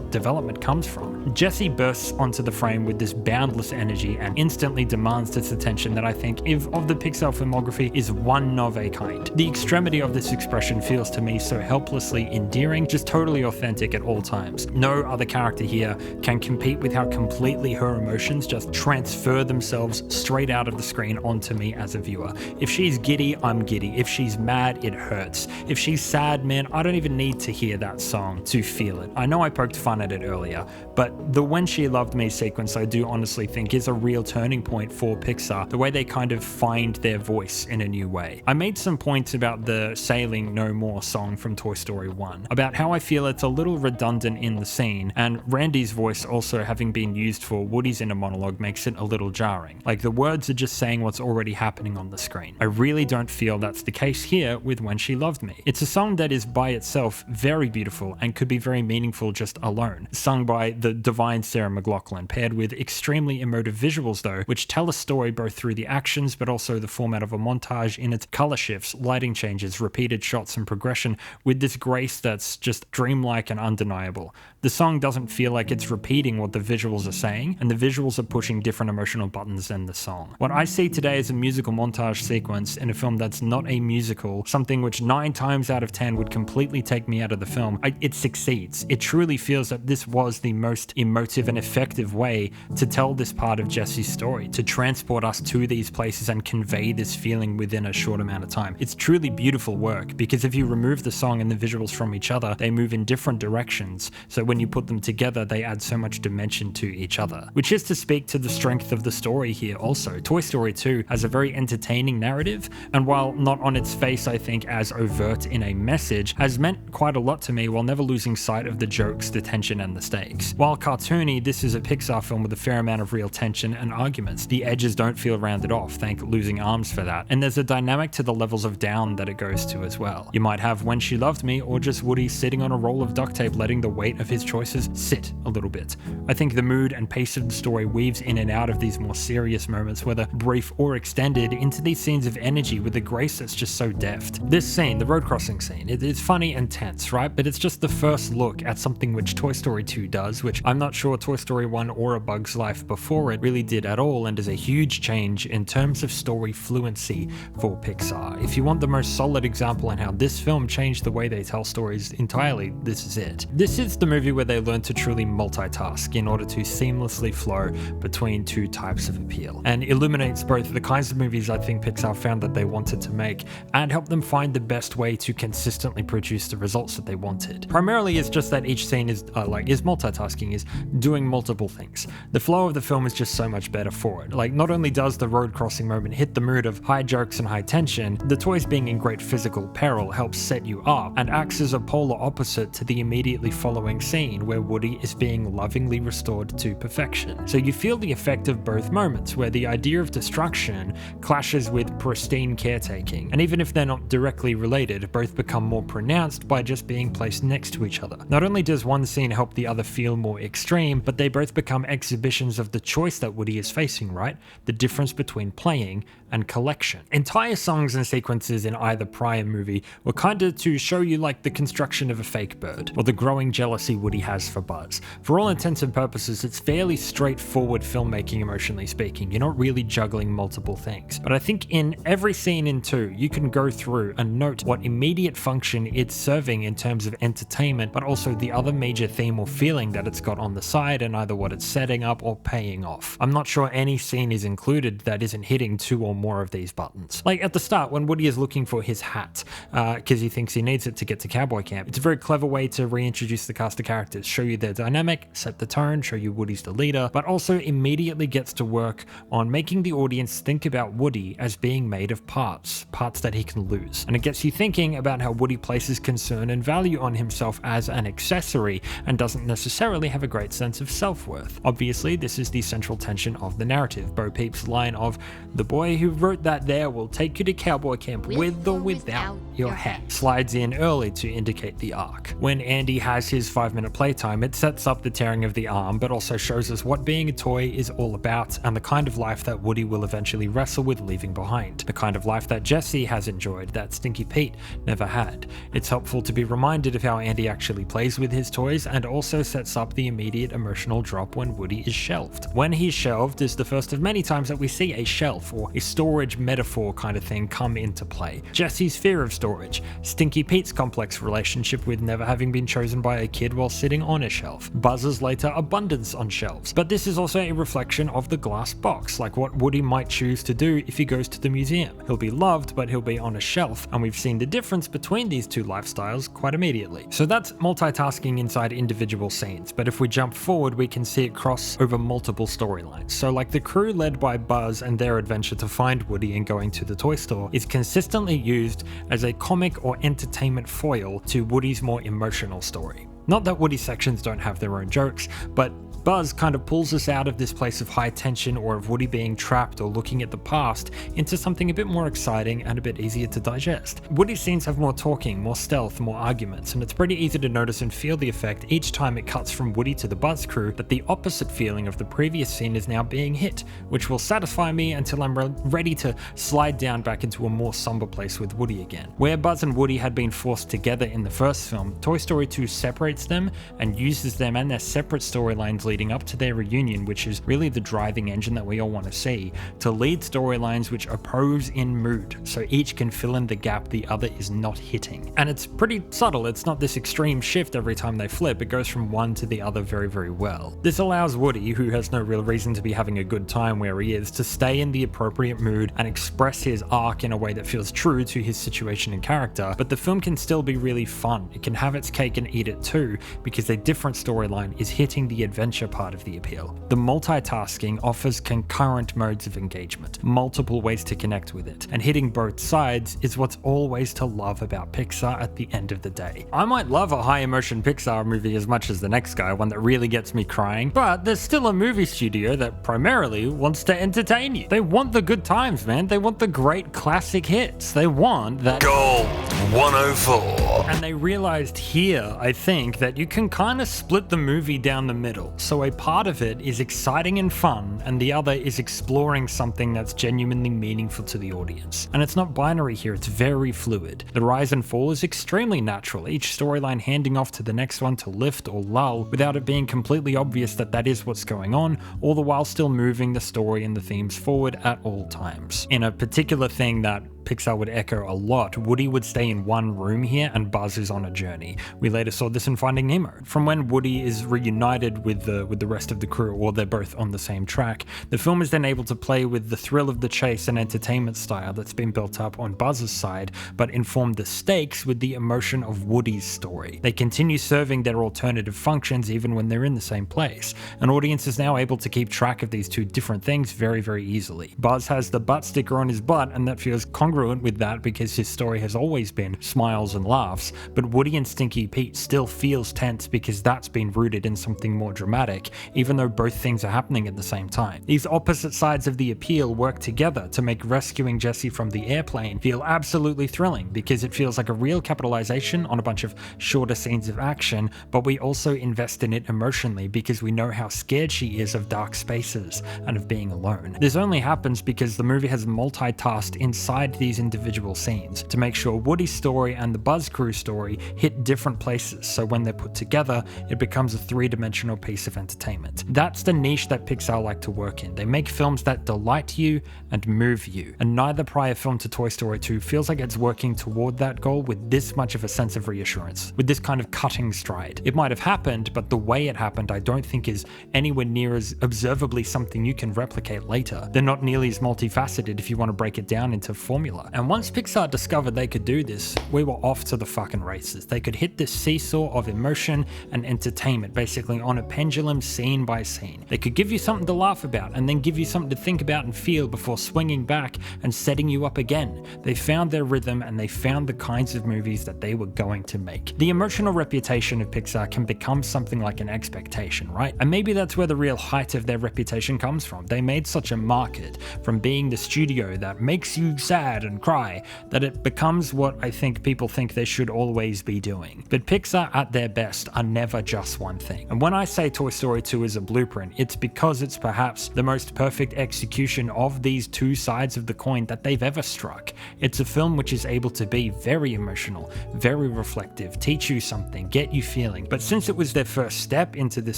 development comes from. Jessie bursts onto the frame with this boundless energy and instantly demands this attention that I think, if of the Pixar filmography, is one of a kind. The extremity of this expression feels to me so helplessly endearing, just totally authentic at all times. No other character here can compete with how completely her emotions just transfer themselves straight out of the screen onto me as a viewer. If she's giddy, I'm giddy. If she's mad, it hurts. If she's sad, man, I don't even need to hear that song to feel it. I know I poked fun at it earlier, but the When She Loved Me sequence I do honestly think is a real turning point for Pixar, the way they kind of find their voice in a new way. I made some points about the Sailing No More song from Toy Story 1, about how I feel it's a little redundant in the scene, and Randy's voice also having been used for Woody's inner monologue makes it a little jarring. Like, the words are just saying what's already happening on the screen. I really don't feel that's the case here with When She Loved Me. It's a song that is by itself very beautiful and could be very meaningful just alone, sung by the divine Sarah McLachlan, paired with extremely emotive visuals though, which tell a story both through the actions but also the format of a montage in its color shifts, lighting changes, repeated shots and progression with this grace that's just dreamlike and undeniable. The song doesn't feel like it's repeating what the visuals are saying, and the visuals are pushing different emotional buttons than the song. What I see today is a musical montage sequence in a film that's not a musical, something which 9 times out of 10 would completely take me out of the film. It succeeds. It truly feels that this was the most emotive and effective way to tell this part of Jessie's story, to transport us to these places and convey this feeling within a short amount of time. It's truly beautiful work, because if you remove the song and the visuals from each other, they move in different directions elements, so when you put them together they add so much dimension to each other. Which is to speak to the strength of the story here also. Toy Story 2 has a very entertaining narrative, and while not on its face I think as overt in a message, has meant quite a lot to me while never losing sight of the jokes, the tension and the stakes. While cartoony, this is a Pixar film with a fair amount of real tension and arguments. The edges don't feel rounded off, thank Losing Arms for that, and there's a dynamic to the levels of down that it goes to as well. You might have When She Loved Me, or just Woody sitting on a roll of duct tape letting the weight of his choices sit a little bit. I think the mood and pace of the story weaves in and out of these more serious moments, whether brief or extended, into these scenes of energy with a grace that's just so deft. This scene, the road crossing scene, it's funny and tense, right? But it's just the first look at something which Toy Story 2 does, which I'm not sure Toy Story 1 or A Bug's Life before it really did at all, and is a huge change in terms of story fluency for Pixar. If you want the most solid example on how this film changed the way they tell stories entirely, this is it. This is the movie where they learn to truly multitask in order to seamlessly flow between two types of appeal, and illuminates both the kinds of movies I think Pixar found that they wanted to make, and help them find the best way to consistently produce the results that they wanted. Primarily it's just that each scene is multitasking, is doing multiple things. The flow of the film is just so much better for it. Like, not only does the road crossing moment hit the mood of high jokes and high tension, the toys being in great physical peril helps set you up and acts as a polar opposite to the immediately following scene where Woody is being lovingly restored to perfection. So you feel the effect of both moments, where the idea of destruction clashes with pristine caretaking, and even if they're not directly related, both become more pronounced by just being placed next to each other. Not only does one scene help the other feel more extreme, but they both become exhibitions of the choice that Woody is facing, right? The difference between playing and collection. Entire songs and sequences in either prior movie were kinda to show you like the construction of a fake bird, or the growing jealousy Woody has for Buzz. For all intents and purposes, it's fairly straightforward filmmaking, emotionally speaking. You're not really juggling multiple things. But I think in every scene in 2, you can go through and note what immediate function it's serving in terms of entertainment, but also the other major theme or feeling that it's got on the side, and either what it's setting up or paying off. I'm not sure any scene is included that isn't hitting 2 or more of these buttons. Like at the start, when Woody is looking for his hat, because he thinks he needs it to get to cowboy camp. It's a very clever way to reintroduce the cast of characters, show you their dynamic, set the tone, show you Woody's the leader, but also immediately gets to work on making the audience think about Woody as being made of parts that he can lose. And it gets you thinking about how Woody places concern and value on himself as an accessory, and doesn't necessarily have a great sense of self-worth. Obviously, this is the central tension of the narrative. Bo Peep's line of, "The boy who wrote that there will take you to cowboy camp with or without your hat," slides in early to indicate the arc. When Andy has his 5-minute playtime, it sets up the tearing of the arm, but also shows us what being a toy is all about, and the kind of life that Woody will eventually wrestle with leaving behind. The kind of life that Jesse has enjoyed, that Stinky Pete never had. It's helpful to be reminded of how Andy actually plays with his toys, and also sets up the immediate emotional drop when Woody is shelved. When he's shelved is the first of many times that we see a shelf, or a storage metaphor kind of thing, come into play. Jesse's fear of storage, Stinky Pete's complex relationship with never having been chosen by a kid while sitting on a shelf, Buzz's later abundance on shelves. But this is also a reflection of the glass box, like what Woody might choose to do if he goes to the museum. He'll be loved, but he'll be on a shelf, and we've seen the difference between these two lifestyles quite immediately. So that's multitasking inside individual scenes, but if we jump forward, we can see it cross over multiple storylines. So like the crew led by Buzz and their adventure to find Woody and going to the toy store is consistently used as a comic or entertainment foil to Woody's more emotional story. Not that Woody's sections don't have their own jokes, but Buzz kind of pulls us out of this place of high tension, or of Woody being trapped or looking at the past, into something a bit more exciting and a bit easier to digest. Woody's scenes have more talking, more stealth, more arguments, and it's pretty easy to notice and feel the effect each time it cuts from Woody to the Buzz crew, that the opposite feeling of the previous scene is now being hit, which will satisfy me until I'm ready to slide down back into a more somber place with Woody again. Where Buzz and Woody had been forced together in the first film, Toy Story 2 separates them and uses them and their separate storylines leading up to their reunion, which is really the driving engine that we all want to see, to lead storylines which oppose in mood, so each can fill in the gap the other is not hitting. And it's pretty subtle, it's not this extreme shift every time they flip, it goes from one to the other very, very well. This allows Woody, who has no real reason to be having a good time where he is, to stay in the appropriate mood and express his arc in a way that feels true to his situation and character, but the film can still be really fun. It can have its cake and eat it too, because a different storyline is hitting the adventure part of the appeal. The multitasking offers concurrent modes of engagement, multiple ways to connect with it, and hitting both sides is what's always to love about Pixar at the end of the day. I might love a high emotion Pixar movie as much as the next guy, one that really gets me crying, but there's still a movie studio that primarily wants to entertain you. They want the good times, man. They want the great classic hits. They want that Gold 104. And they realized here, I think, that you can kind of split the movie down the middle. So a part of it is exciting and fun, and the other is exploring something that's genuinely meaningful to the audience. And it's not binary here, it's very fluid. The rise and fall is extremely natural, each storyline handing off to the next one to lift or lull without it being completely obvious that that is what's going on, all the while still moving the story and the themes forward at all times. In a particular thing that Pixar would echo a lot, Woody would stay in one room here and Buzz is on a journey. We later saw this in Finding Nemo. From when Woody is reunited with the rest of the crew, or they're both on the same track, the film is then able to play with the thrill of the chase and entertainment style that's been built up on Buzz's side, but inform the stakes with the emotion of Woody's story. They continue serving their alternative functions even when they're in the same place. An audience is now able to keep track of these two different things very, very easily. Buzz has the butt sticker on his butt, and that feels congruent with that because his story has always been smiles and laughs, but Woody and Stinky Pete still feels tense because that's been rooted in something more dramatic, even though both things are happening at the same time. These opposite sides of the appeal work together to make rescuing Jesse from the airplane feel absolutely thrilling, because it feels like a real capitalization on a bunch of shorter scenes of action, but we also invest in it emotionally because we know how scared she is of dark spaces and of being alone. This only happens because the movie has multitasked inside these individual scenes to make sure Woody's story and the Buzz crew story hit different places, so when they're put together, it becomes a three-dimensional piece of entertainment. That's the niche that Pixar like to work in. They make films that delight you and move you, and neither prior film to Toy Story 2 feels like it's working toward that goal with this much of a sense of reassurance, with this kind of cutting stride. It might have happened, but the way it happened I don't think is anywhere near as observably something you can replicate later. They're not nearly as multifaceted if you want to break it down into formula. And once Pixar discovered they could do this, we were off to the fucking races. They could hit this seesaw of emotion and entertainment, basically on a pendulum, scene by scene. They could give you something to laugh about and then give you something to think about and feel before swinging back and setting you up again. They found their rhythm and they found the kinds of movies that they were going to make. The emotional reputation of Pixar can become something like an expectation, right? And maybe that's where the real height of their reputation comes from. They made such a market from being the studio that makes you sad and cry that it becomes what I think people think they should always be doing. But Pixar at their best are never just one thing. And when I say Toy Story 2 is a blueprint, it's because it's perhaps the most perfect execution of these two sides of the coin that they've ever struck. It's a film which is able to be very emotional, very reflective, teach you something, get you feeling. But since it was their first step into this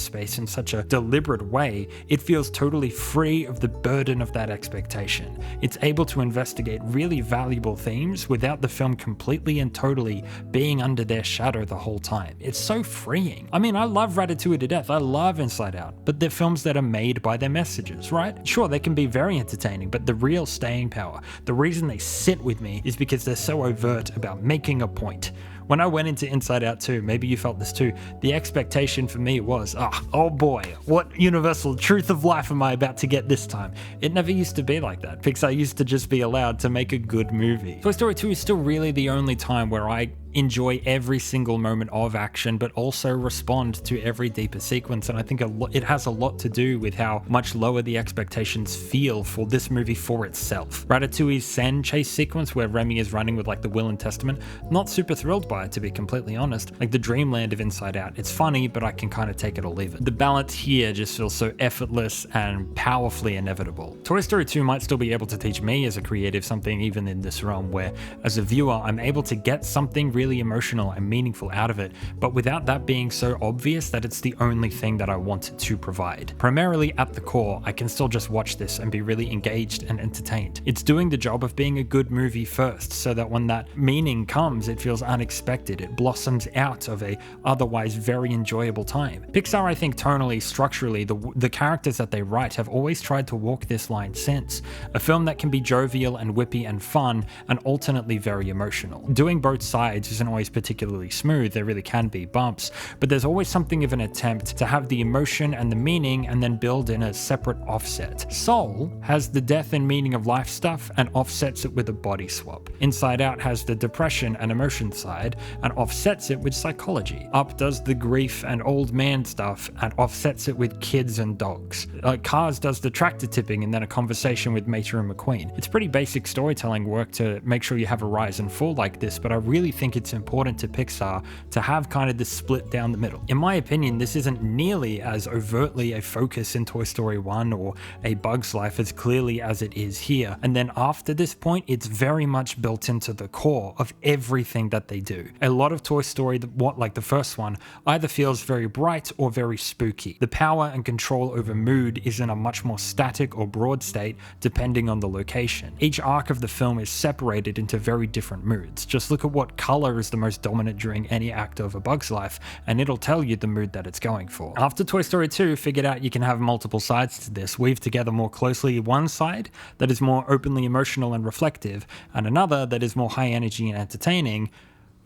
space in such a deliberate way, it feels totally free of the burden of that expectation. It's able to investigate really valuable themes without the film completely and totally being under their shadow the whole time. It's so freeing. I mean, I love Ratatouille to death, I love Inside Out, but they're films that are made by their messages, right? Sure, they can be very entertaining, but the real staying power, the reason they sit with me is because they're so overt about making a point. When I went into Inside Out 2, maybe you felt this too, the expectation for me was, oh boy, what universal truth of life am I about to get this time? It never used to be like that. Pixar used to just be allowed to make a good movie. Toy Story 2 is still really the only time where I enjoy every single moment of action, but also respond to every deeper sequence. And I think it has a lot to do with how much lower the expectations feel for this movie for itself. Ratatouille's sand chase sequence where Remy is running with like the Will and Testament, not super thrilled by it, to be completely honest. Like the dreamland of Inside Out, it's funny, but I can kind of take it or leave it. The balance here just feels so effortless and powerfully inevitable. Toy Story 2 might still be able to teach me as a creative something even in this realm where as a viewer I'm able to get something really really emotional and meaningful out of it, but without that being so obvious that it's the only thing that I wanted to provide. Primarily at the core, I can still just watch this and be really engaged and entertained. It's doing the job of being a good movie first, so that when that meaning comes, it feels unexpected. It blossoms out of a otherwise very enjoyable time. Pixar, I think tonally, structurally, the characters that they write have always tried to walk this line since. A film that can be jovial and whippy and fun, and alternately very emotional. Doing both sides isn't always particularly smooth, there really can be bumps, but there's always something of an attempt to have the emotion and the meaning and then build in a separate offset. Soul has the death and meaning of life stuff and offsets it with a body swap. Inside Out has the depression and emotion side and offsets it with psychology. Up does the grief and old man stuff and offsets it with kids and dogs. Cars does the tractor tipping and then a conversation with Micah and McQueen. It's pretty basic storytelling work to make sure you have a rise and fall like this, but I really think it's important to Pixar to have kind of this split down the middle. In my opinion, this isn't nearly as overtly a focus in Toy Story 1 or A Bug's Life as clearly as it is here, and then after this point, it's very much built into the core of everything that they do. A lot of Toy Story, like the first one, either feels very bright or very spooky. The power and control over mood is in a much more static or broad state depending on the location. Each arc of the film is separated into very different moods. Just look at what color is the most dominant during any act of A Bug's Life, and it'll tell you the mood that it's going for. After Toy Story 2 figured out you can have multiple sides to this, weave together more closely one side that is more openly emotional and reflective, and another that is more high energy and entertaining,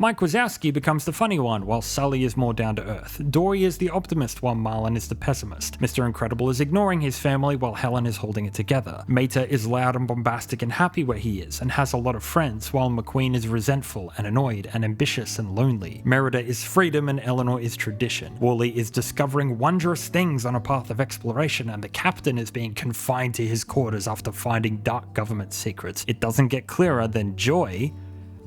Mike Wazowski becomes the funny one, while Sully is more down to earth. Dory is the optimist, while Marlin is the pessimist. Mr. Incredible is ignoring his family, while Helen is holding it together. Meta is loud and bombastic and happy where he is, and has a lot of friends, while McQueen is resentful and annoyed and ambitious and lonely. Merida is freedom and Eleanor is tradition. Wally is discovering wondrous things on a path of exploration, and the captain is being confined to his quarters after finding dark government secrets. It doesn't get clearer than joy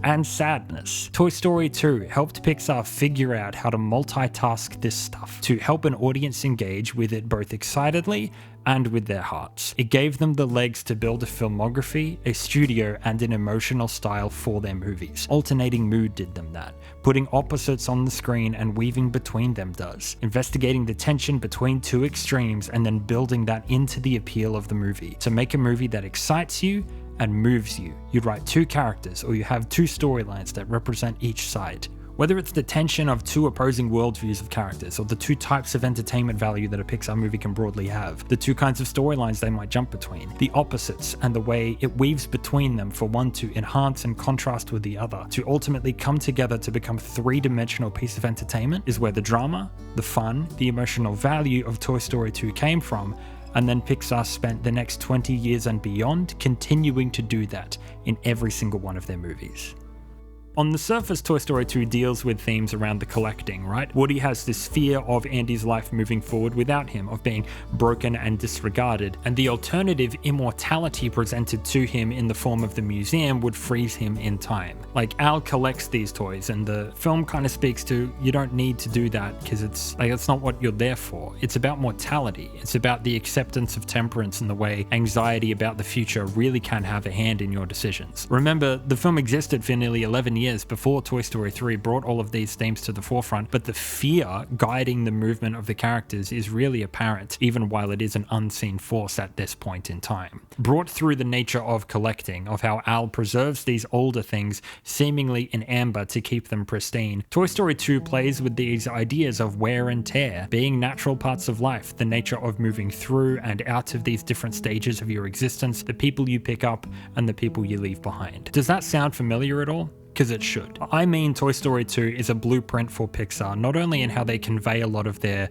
and sadness. Toy Story 2 helped Pixar figure out how to multitask this stuff to help an audience engage with it both excitedly and with their hearts. It gave them the legs to build a filmography, a studio, and an emotional style for their movies. Alternating mood did them that. Putting opposites on the screen and weaving between them does. Investigating the tension between two extremes and then building that into the appeal of the movie. To make a movie that excites you and moves you. You write two characters or you have two storylines that represent each side. Whether it's the tension of two opposing worldviews of characters, or the two types of entertainment value that a Pixar movie can broadly have, the two kinds of storylines they might jump between, the opposites and the way it weaves between them for one to enhance and contrast with the other, to ultimately come together to become a three-dimensional piece of entertainment, is where the drama, the fun, the emotional value of Toy Story 2 came from, and then Pixar spent the next 20 years and beyond continuing to do that in every single one of their movies. On the surface, Toy Story 2 deals with themes around the collecting, right? Woody has this fear of Andy's life moving forward without him, of being broken and disregarded, and the alternative immortality presented to him in the form of the museum would freeze him in time. Like, Al collects these toys, and the film kind of speaks to, you don't need to do that because it's not what you're there for. It's about mortality. It's about the acceptance of temperance and the way anxiety about the future really can have a hand in your decisions. Remember, the film existed for nearly 11 years before Toy Story 3 brought all of these themes to the forefront, but the fear guiding the movement of the characters is really apparent, even while it is an unseen force at this point in time. Brought through the nature of collecting, of how Al preserves these older things seemingly in amber to keep them pristine, Toy Story 2 plays with these ideas of wear and tear, being natural parts of life, the nature of moving through and out of these different stages of your existence, the people you pick up and the people you leave behind. Does that sound familiar at all? Because it should. I mean, Toy Story 2 is a blueprint for Pixar, not only in how they convey a lot of their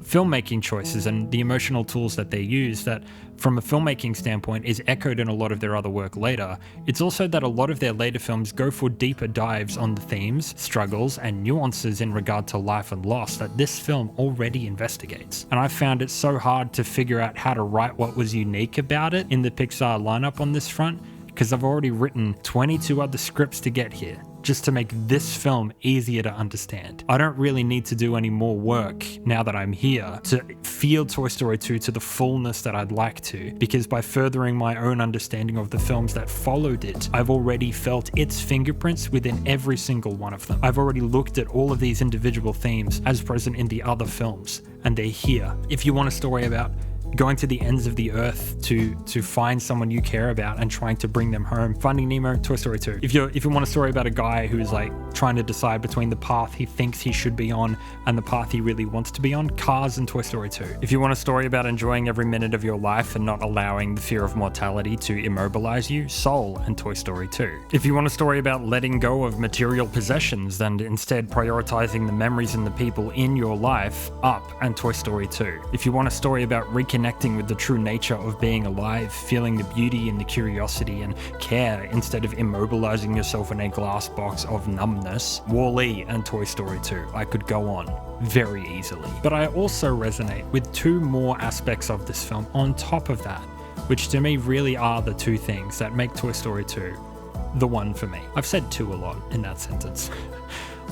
filmmaking choices and the emotional tools that they use that from a filmmaking standpoint is echoed in a lot of their other work later. It's also that a lot of their later films go for deeper dives on the themes, struggles, and nuances in regard to life and loss that this film already investigates. And I found it so hard to figure out how to write what was unique about it in the Pixar lineup on this front, because I've already written 22 other scripts to get here. just to make this film easier to understand. I don't really need to do any more work now that I'm here to feel Toy Story 2 to the fullness that I'd like to, because by furthering my own understanding of the films that followed it, I've already felt its fingerprints within every single one of them. I've already looked at all of these individual themes as present in the other films, and they're here. If you want a story about going to the ends of the earth to find someone you care about and trying to bring them home, Finding Nemo, Toy Story 2. If you want a story about a guy who's like trying to decide between the path he thinks he should be on and the path he really wants to be on, Cars and Toy Story 2. If you want a story about enjoying every minute of your life and not allowing the fear of mortality to immobilize you, Soul and Toy Story 2. If you want a story about letting go of material possessions and instead prioritizing the memories and the people in your life, Up and Toy Story 2. If you want a story about reconnecting with the true nature of being alive, feeling the beauty and the curiosity and care instead of immobilizing yourself in a glass box of numbness, Wall-E and Toy Story 2. I could go on very easily. But I also resonate with two more aspects of this film on top of that, which to me really are the two things that make Toy Story 2 the one for me. I've said two a lot in that sentence.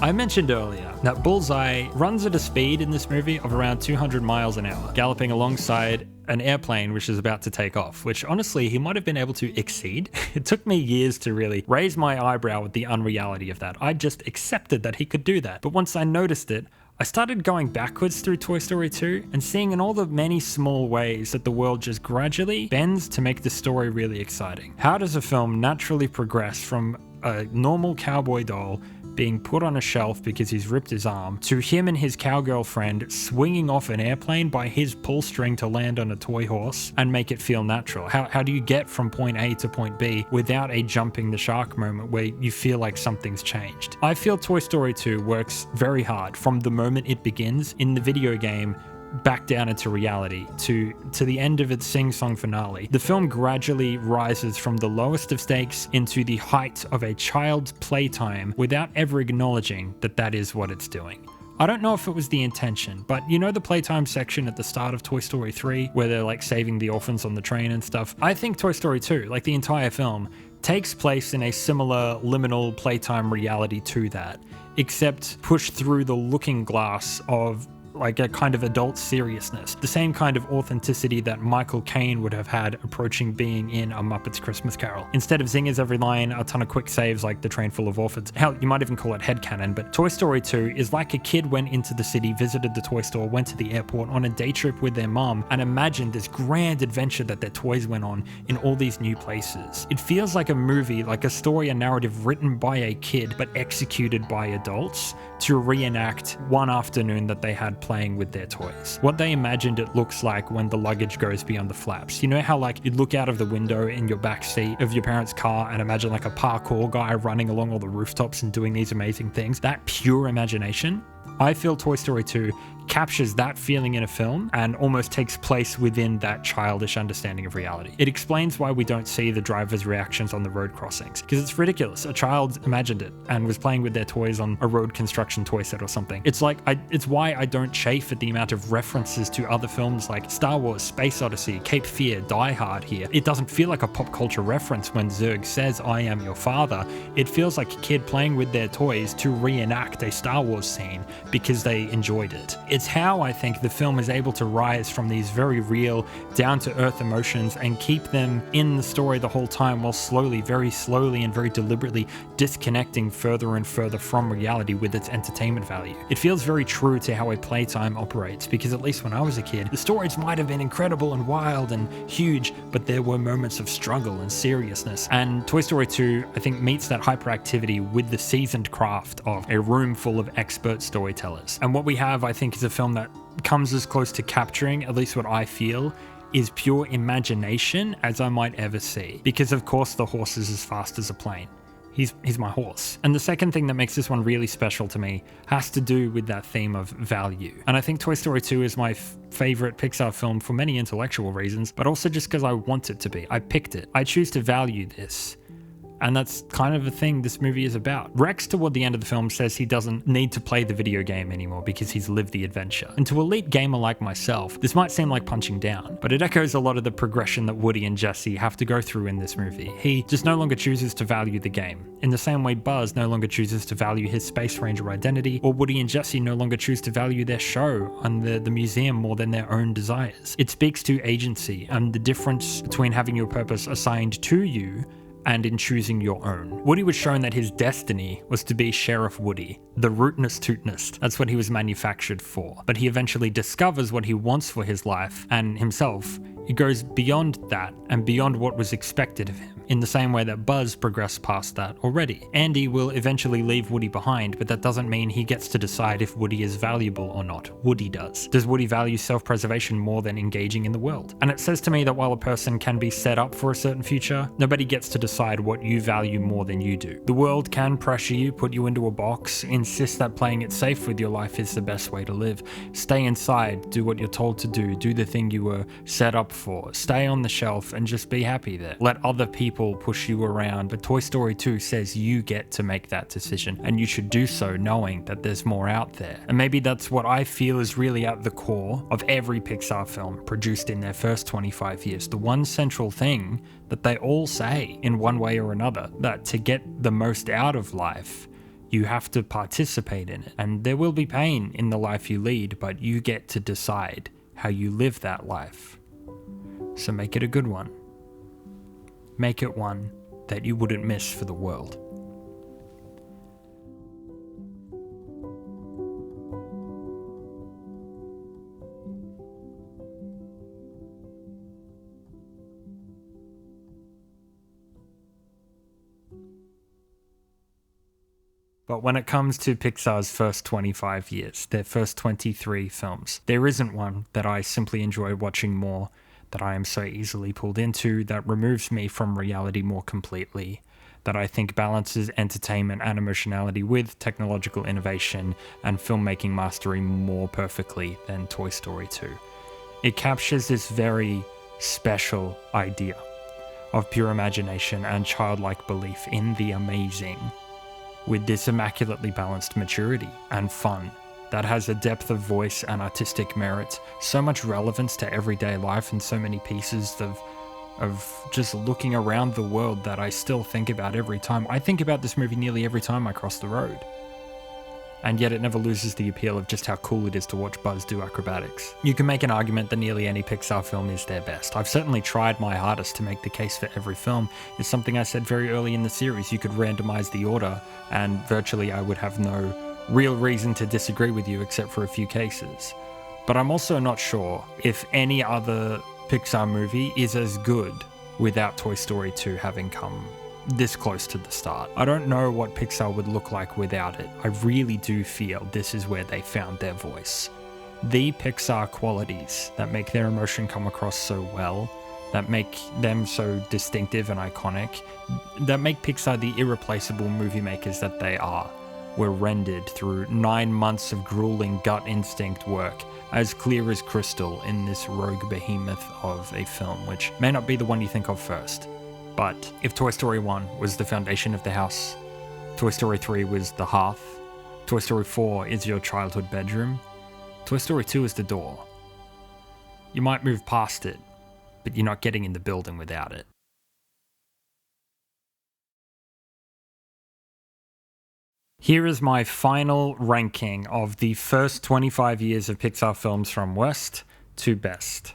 I mentioned earlier that Bullseye runs at a speed in this movie of around 200 miles an hour, galloping alongside an airplane which is about to take off, which honestly he might have been able to exceed. It took me years to really raise my eyebrow at the unreality of that. I just accepted that he could do that. But once I noticed it, I started going backwards through Toy Story 2 and seeing in all the many small ways that the world just gradually bends to make the story really exciting. How does a film naturally progress from a normal cowboy doll being put on a shelf because he's ripped his arm, to him and his cowgirl friend swinging off an airplane by his pull string to land on a toy horse and make it feel natural? How do you get from point A to point B without a jumping the shark moment where you feel like something's changed? I feel Toy Story 2 works very hard from the moment it begins in the video game back down into reality to the end of its sing-song finale. The film gradually rises from the lowest of stakes into the height of a child's playtime without ever acknowledging that that is what it's doing. I don't know if it was the intention, but you know the playtime section at the start of Toy Story 3 where they're like saving the orphans on the train and stuff? I think Toy Story 2, like the entire film, takes place in a similar liminal playtime reality to that, except pushed through the looking glass of like a kind of adult seriousness, the same kind of authenticity that Michael Caine would have had approaching being in A Muppet's Christmas Carol. Instead of zingers every line, a ton of quick saves like The Train Full of Orphans. Hell, you might even call it headcanon, but Toy Story 2 is like a kid went into the city, visited the toy store, went to the airport on a day trip with their mom, and imagined this grand adventure that their toys went on in all these new places. It feels like a movie, like a story, a narrative written by a kid, but executed by adults to reenact one afternoon that they had playing with their toys. What they imagined it looks like when the luggage goes beyond the flaps. You know how like you'd look out of the window in your back seat of your parents' car and imagine like a parkour guy running along all the rooftops and doing these amazing things? That pure imagination, I feel Toy Story 2 captures that feeling in a film and almost takes place within that childish understanding of reality. It explains why we don't see the driver's reactions on the road crossings, because it's ridiculous. A child imagined it and was playing with their toys on a road construction toy set or something. It's like, it's why I don't chafe at the amount of references to other films like Star Wars, Space Odyssey, Cape Fear, Die Hard here. It doesn't feel like a pop culture reference when Zurg says, "I am your father." It feels like a kid playing with their toys to reenact a Star Wars scene because they enjoyed it. It's how I think the film is able to rise from these very real, down-to-earth emotions and keep them in the story the whole time while slowly, very slowly and very deliberately disconnecting further and further from reality with its entertainment value. It feels very true to how a playtime operates, because at least when I was a kid, the stories might have been incredible and wild and huge, but there were moments of struggle and seriousness. And Toy Story 2, I think, meets that hyperactivity with the seasoned craft of a room full of expert storytellers. And what we have, I think, is a film that comes as close to capturing, at least what I feel, is pure imagination as I might ever see. Because of course the horse is as fast as a plane. He's my horse. And the second thing that makes this one really special to me has to do with that theme of value. And I think Toy Story 2 is my favorite Pixar film for many intellectual reasons, but also just because I want it to be. I picked it. I choose to value this. And that's kind of the thing this movie is about. Rex, toward the end of the film, says he doesn't need to play the video game anymore because he's lived the adventure. And to a elite gamer like myself, this might seem like punching down, but it echoes a lot of the progression that Woody and Jesse have to go through in this movie. He just no longer chooses to value the game, in the same way Buzz no longer chooses to value his Space Ranger identity, or Woody and Jesse no longer choose to value their show and the museum more than their own desires. It speaks to agency and the difference between having your purpose assigned to you and in choosing your own. Woody was shown that his destiny was to be Sheriff Woody, the rootness tootness. That's what he was manufactured for. But he eventually discovers what he wants for his life and himself. It goes beyond that and beyond what was expected of him, in the same way that Buzz progressed past that already. Andy will eventually leave Woody behind, but that doesn't mean he gets to decide if Woody is valuable or not. Woody does. Does Woody value self-preservation more than engaging in the world? And it says to me that while a person can be set up for a certain future, nobody gets to decide what you value more than you do. The world can pressure you, put you into a box, insist that playing it safe with your life is the best way to live. Stay inside, do what you're told to do the thing you were set up for, stay on the shelf and just be happy there. Let other people push you around, but Toy Story 2 says you get to make that decision, and you should do so knowing that there's more out there. And maybe that's what I feel is really at the core of every Pixar film produced in their first 25 years. The one central thing that they all say in one way or another, that to get the most out of life, you have to participate in it. And there will be pain in the life you lead, but you get to decide how you live that life. So make it a good one. Make it one that you wouldn't miss for the world. But when it comes to Pixar's first 25 years, their first 23 films, there isn't one that I simply enjoy watching more, that I am so easily pulled into, that removes me from reality more completely, that I think balances entertainment and emotionality with technological innovation and filmmaking mastery more perfectly than Toy Story 2. It captures this very special idea of pure imagination and childlike belief in the amazing, with this immaculately balanced maturity and fun that has a depth of voice and artistic merit, so much relevance to everyday life, and so many pieces of just looking around the world that I still think about every time. I think about this movie nearly every time I cross the road. And yet it never loses the appeal of just how cool it is to watch Buzz do acrobatics. You can make an argument that nearly any Pixar film is their best. I've certainly tried my hardest to make the case for every film. It's something I said very early in the series. You could randomize the order and virtually I would have no real reason to disagree with you except for a few cases. But I'm also not sure if any other Pixar movie is as good without Toy Story 2 having come this close to the start. I don't know what Pixar would look like without it. I really do feel this is where they found their voice. The Pixar qualities that make their emotion come across so well, that make them so distinctive and iconic, that make Pixar the irreplaceable movie makers that they are, were rendered through 9 months of grueling gut instinct work, as clear as crystal in this rogue behemoth of a film, which may not be the one you think of first. But if Toy Story 1 was the foundation of the house, Toy Story 3 was the hearth, Toy Story 4 is your childhood bedroom, Toy Story 2 is the door. You might move past it, but you're not getting in the building without it. Here is my final ranking of the first 25 years of Pixar films from worst to best.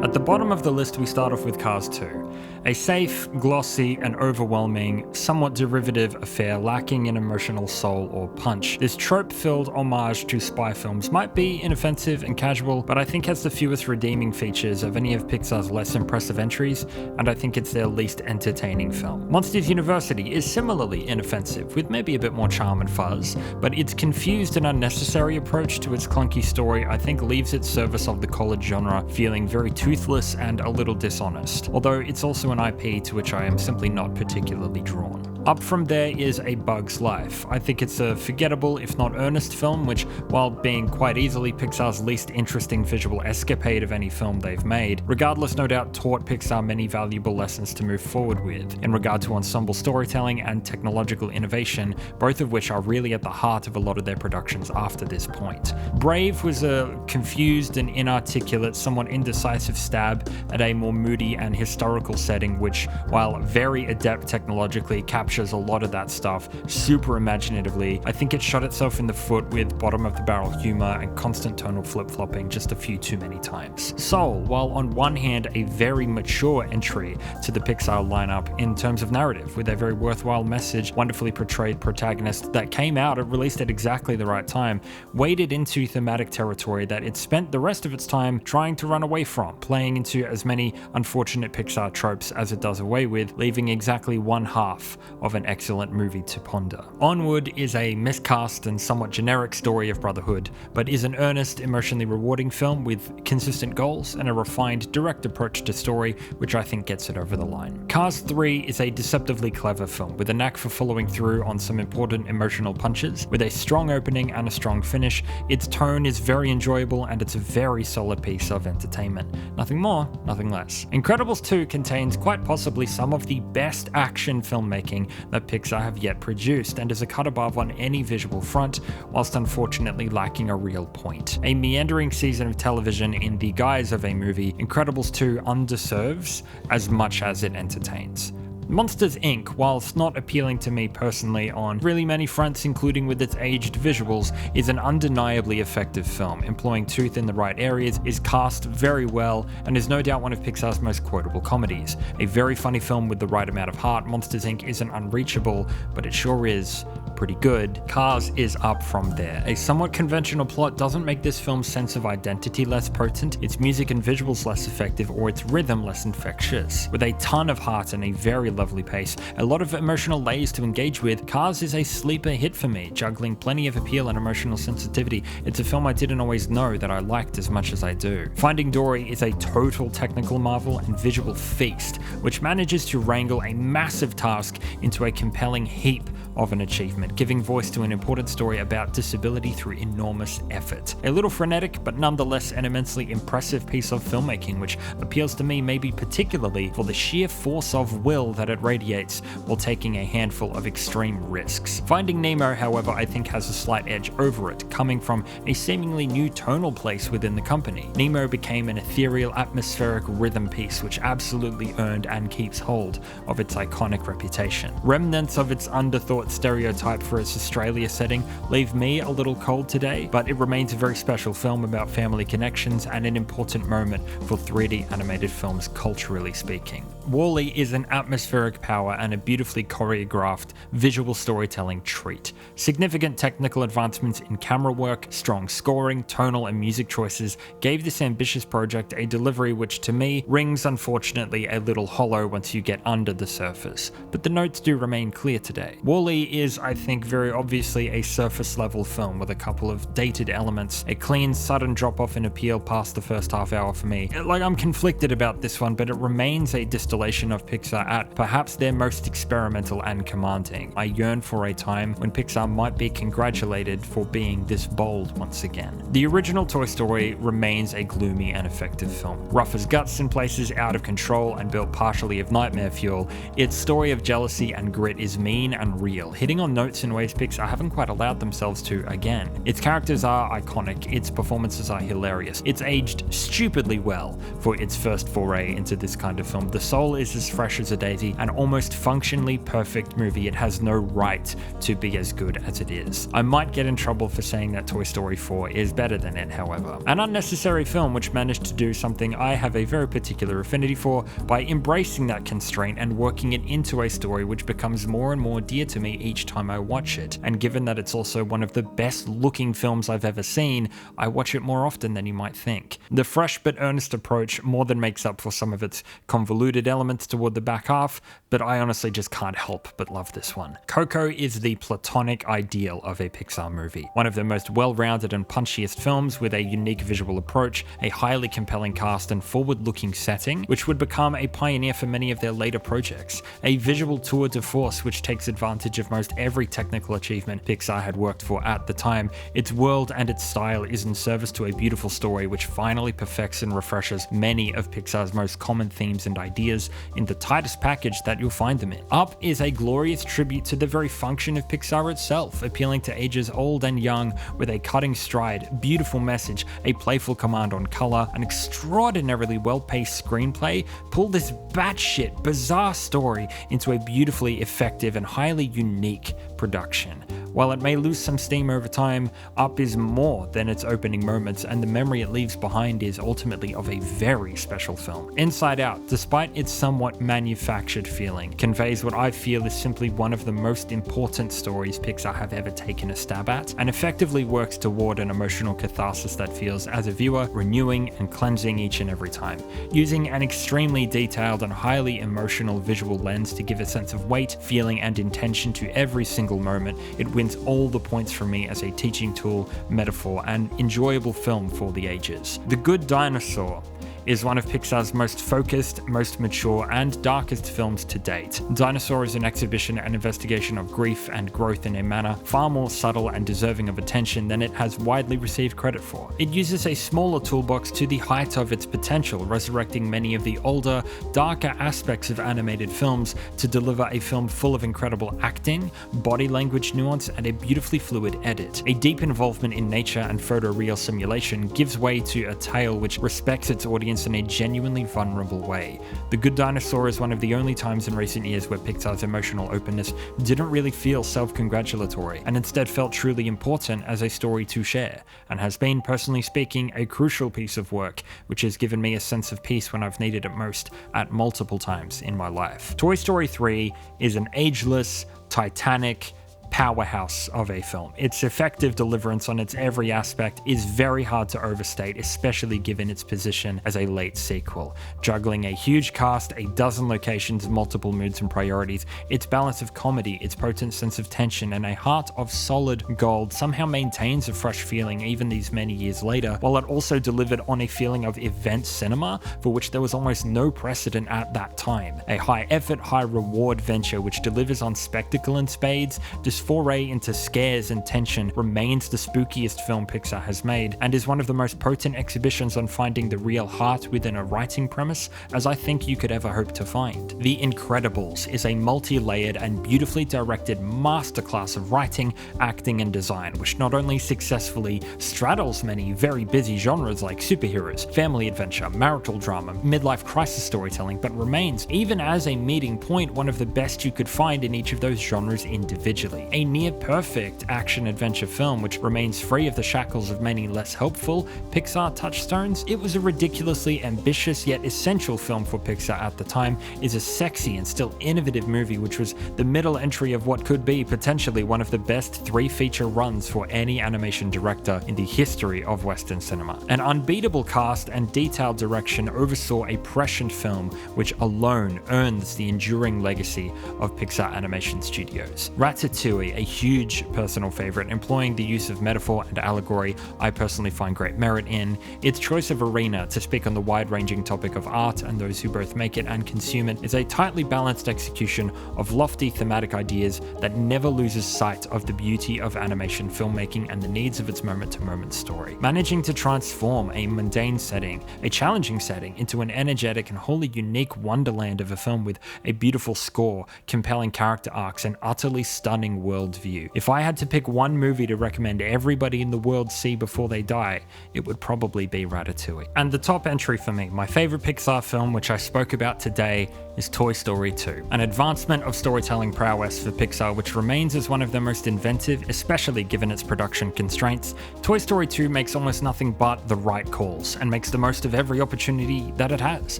At the bottom of the list, we start off with Cars 2. A safe, glossy, and overwhelming, somewhat derivative affair lacking in emotional soul or punch. This trope-filled homage to spy films might be inoffensive and casual, but I think has the fewest redeeming features of any of Pixar's less impressive entries, and I think it's their least entertaining film. Monsters University is similarly inoffensive, with maybe a bit more charm and fuzz, but its confused and unnecessary approach to its clunky story I think leaves its service of the college genre feeling very toothless and a little dishonest, although it's also an IP to which I am simply not particularly drawn. Up from there is A Bug's Life. I think it's a forgettable, if not earnest film, which, while being quite easily Pixar's least interesting visual escapade of any film they've made, regardless no doubt taught Pixar many valuable lessons to move forward with, in regard to ensemble storytelling and technological innovation, both of which are really at the heart of a lot of their productions after this point. Brave was a confused and inarticulate, somewhat indecisive stab at a more moody and historical setting, which, while very adept technologically, captures a lot of that stuff super imaginatively. I think it shot itself in the foot with bottom-of-the-barrel humor and constant tonal flip-flopping just a few too many times. Soul, while on one hand a very mature entry to the Pixar lineup in terms of narrative, with a very worthwhile message, wonderfully portrayed protagonist that came out and released at exactly the right time, waded into thematic territory that it spent the rest of its time trying to run away from, playing into as many unfortunate Pixar tropes as it does away with, leaving exactly one half of an excellent movie to ponder. Onward is a miscast and somewhat generic story of brotherhood, but is an earnest, emotionally rewarding film with consistent goals and a refined, direct approach to story, which I think gets it over the line. Cars 3 is a deceptively clever film, with a knack for following through on some important emotional punches. With a strong opening and a strong finish, its tone is very enjoyable and it's a very solid piece of entertainment. Nothing more, nothing less. Incredibles 2 contains quite possibly some of the best action filmmaking that Pixar have yet produced, and is a cut above on any visual front, whilst unfortunately lacking a real point. A meandering season of television in the guise of a movie, Incredibles 2 underserves as much as it entertains. Monsters Inc., whilst not appealing to me personally on really many fronts, including with its aged visuals, is an undeniably effective film, employing tooth in the right areas, is cast very well, and is no doubt one of Pixar's most quotable comedies. A very funny film with the right amount of heart. Monsters Inc. isn't unreachable, but it sure is pretty good. Cars is up from there. A somewhat conventional plot doesn't make this film's sense of identity less potent, its music and visuals less effective, or its rhythm less infectious. With a ton of heart and a very lovely pace, a lot of emotional layers to engage with, Cars is a sleeper hit for me, juggling plenty of appeal and emotional sensitivity. It's a film I didn't always know that I liked as much as I do. Finding Dory is a total technical marvel and visual feast, which manages to wrangle a massive task into a compelling heap of an achievement, giving voice to an important story about disability through enormous effort. A little frenetic, but nonetheless an immensely impressive piece of filmmaking, which appeals to me maybe particularly for the sheer force of will that it radiates while taking a handful of extreme risks. Finding Nemo, however, I think has a slight edge over it, coming from a seemingly new tonal place within the company. Nemo became an ethereal, atmospheric rhythm piece which absolutely earned and keeps hold of its iconic reputation. Remnants of its underthought stereotype for its Australia setting leave me a little cold today, but it remains a very special film about family connections and an important moment for 3D animated films culturally speaking. WALL-E is an atmospheric power and a beautifully choreographed visual storytelling treat. Significant technical advancements in camera work, strong scoring, tonal and music choices gave this ambitious project a delivery which to me rings unfortunately a little hollow once you get under the surface, but the notes do remain clear today. WALL-E is, I think, very obviously a surface level film with a couple of dated elements, a clean sudden drop off in appeal past the first half hour for me. Like, I'm conflicted about this one, but it remains a distillation of Pixar at perhaps their most experimental and commanding. I yearn for a time when Pixar might be congratulated for being this bold once again. The original Toy Story remains a gloomy and effective film. Rough as guts in places, out of control and built partially of nightmare fuel, its story of jealousy and grit is mean and real, hitting on notes in ways Pixar haven't quite allowed themselves to again. Its characters are iconic, its performances are hilarious, it's aged stupidly well for its first foray into this kind of film. The soul is as fresh as a daisy, an almost functionally perfect movie. It has no right to be as good as it is. I might get in trouble for saying that Toy Story 4 is better than it, however. An unnecessary film which managed to do something I have a very particular affinity for by embracing that constraint and working it into a story which becomes more and more dear to me each time I watch it. And given that it's also one of the best looking films I've ever seen, I watch it more often than you might think. The fresh but earnest approach more than makes up for some of its convoluted elements toward the back half, but but I honestly just can't help but love this one. Coco is the platonic ideal of a Pixar movie. One of the most well-rounded and punchiest films with a unique visual approach, a highly compelling cast and forward-looking setting, which would become a pioneer for many of their later projects. A visual tour de force which takes advantage of most every technical achievement Pixar had worked for at the time. Its world and its style is in service to a beautiful story which finally perfects and refreshes many of Pixar's most common themes and ideas in the tightest package that you'll find them in. Up is a glorious tribute to the very function of Pixar itself, appealing to ages old and young with a cutting stride, beautiful message, a playful command on color, an extraordinarily well-paced screenplay. Pull this batshit bizarre story into a beautifully effective and highly unique production. While it may lose some steam over time, Up is more than its opening moments, and the memory it leaves behind is ultimately of a very special film. Inside Out, despite its somewhat manufactured feeling, conveys what I feel is simply one of the most important stories Pixar have ever taken a stab at, and effectively works toward an emotional catharsis that feels, as a viewer, renewing and cleansing each and every time. Using an extremely detailed and highly emotional visual lens to give a sense of weight, feeling, and intention to every single moment, it wins all the points for me as a teaching tool, metaphor, and enjoyable film for the ages. The Good Dinosaur is one of Pixar's most focused, most mature, and darkest films to date. Dinosaur is an exhibition and investigation of grief and growth in a manner far more subtle and deserving of attention than it has widely received credit for. It uses a smaller toolbox to the height of its potential, resurrecting many of the older, darker aspects of animated films to deliver a film full of incredible acting, body language nuance, and a beautifully fluid edit. A deep involvement in nature and photoreal simulation gives way to a tale which respects its audience in a genuinely vulnerable way. The Good Dinosaur is one of the only times in recent years where Pixar's emotional openness didn't really feel self-congratulatory, and instead felt truly important as a story to share, and has been, personally speaking, a crucial piece of work, which has given me a sense of peace when I've needed it most at multiple times in my life. Toy Story 3 is an ageless, titanic, powerhouse of a film. Its effective deliverance on its every aspect is very hard to overstate, especially given its position as a late sequel. Juggling a huge cast, a dozen locations, multiple moods and priorities, its balance of comedy, its potent sense of tension, and a heart of solid gold somehow maintains a fresh feeling even these many years later, while it also delivered on a feeling of event cinema for which there was almost no precedent at that time. A high effort, high reward venture which delivers on spectacle in spades. This foray into scares and tension remains the spookiest film Pixar has made, and is one of the most potent exhibitions on finding the real heart within a writing premise as I think you could ever hope to find. The Incredibles is a multi-layered and beautifully directed masterclass of writing, acting, and design, which not only successfully straddles many very busy genres like superheroes, family adventure, marital drama, midlife crisis storytelling, but remains, even as a meeting point, one of the best you could find in each of those genres individually. A near-perfect action-adventure film which remains free of the shackles of many less helpful Pixar touchstones. It was a ridiculously ambitious yet essential film for Pixar at the time, is a sexy and still innovative movie which was the middle entry of what could be potentially one of the best 3-feature runs for any animation director in the history of Western cinema. An unbeatable cast and detailed direction oversaw a prescient film which alone earns the enduring legacy of Pixar Animation Studios. Ratatouille, a huge personal favorite, employing the use of metaphor and allegory I personally find great merit in. Its choice of arena to speak on the wide-ranging topic of art and those who both make it and consume it is a tightly balanced execution of lofty thematic ideas that never loses sight of the beauty of animation filmmaking and the needs of its moment-to-moment story. Managing to transform a mundane setting, a challenging setting, into an energetic and wholly unique wonderland of a film with a beautiful score, compelling character arcs, and utterly stunning worldview. If I had to pick one movie to recommend everybody in the world see before they die, it would probably be Ratatouille. And the top entry for me, my favorite Pixar film, which I spoke about today, is Toy Story 2. An advancement of storytelling prowess for Pixar, which remains as one of the most inventive, especially given its production constraints. Toy Story 2 makes almost nothing but the right calls, and makes the most of every opportunity that it has.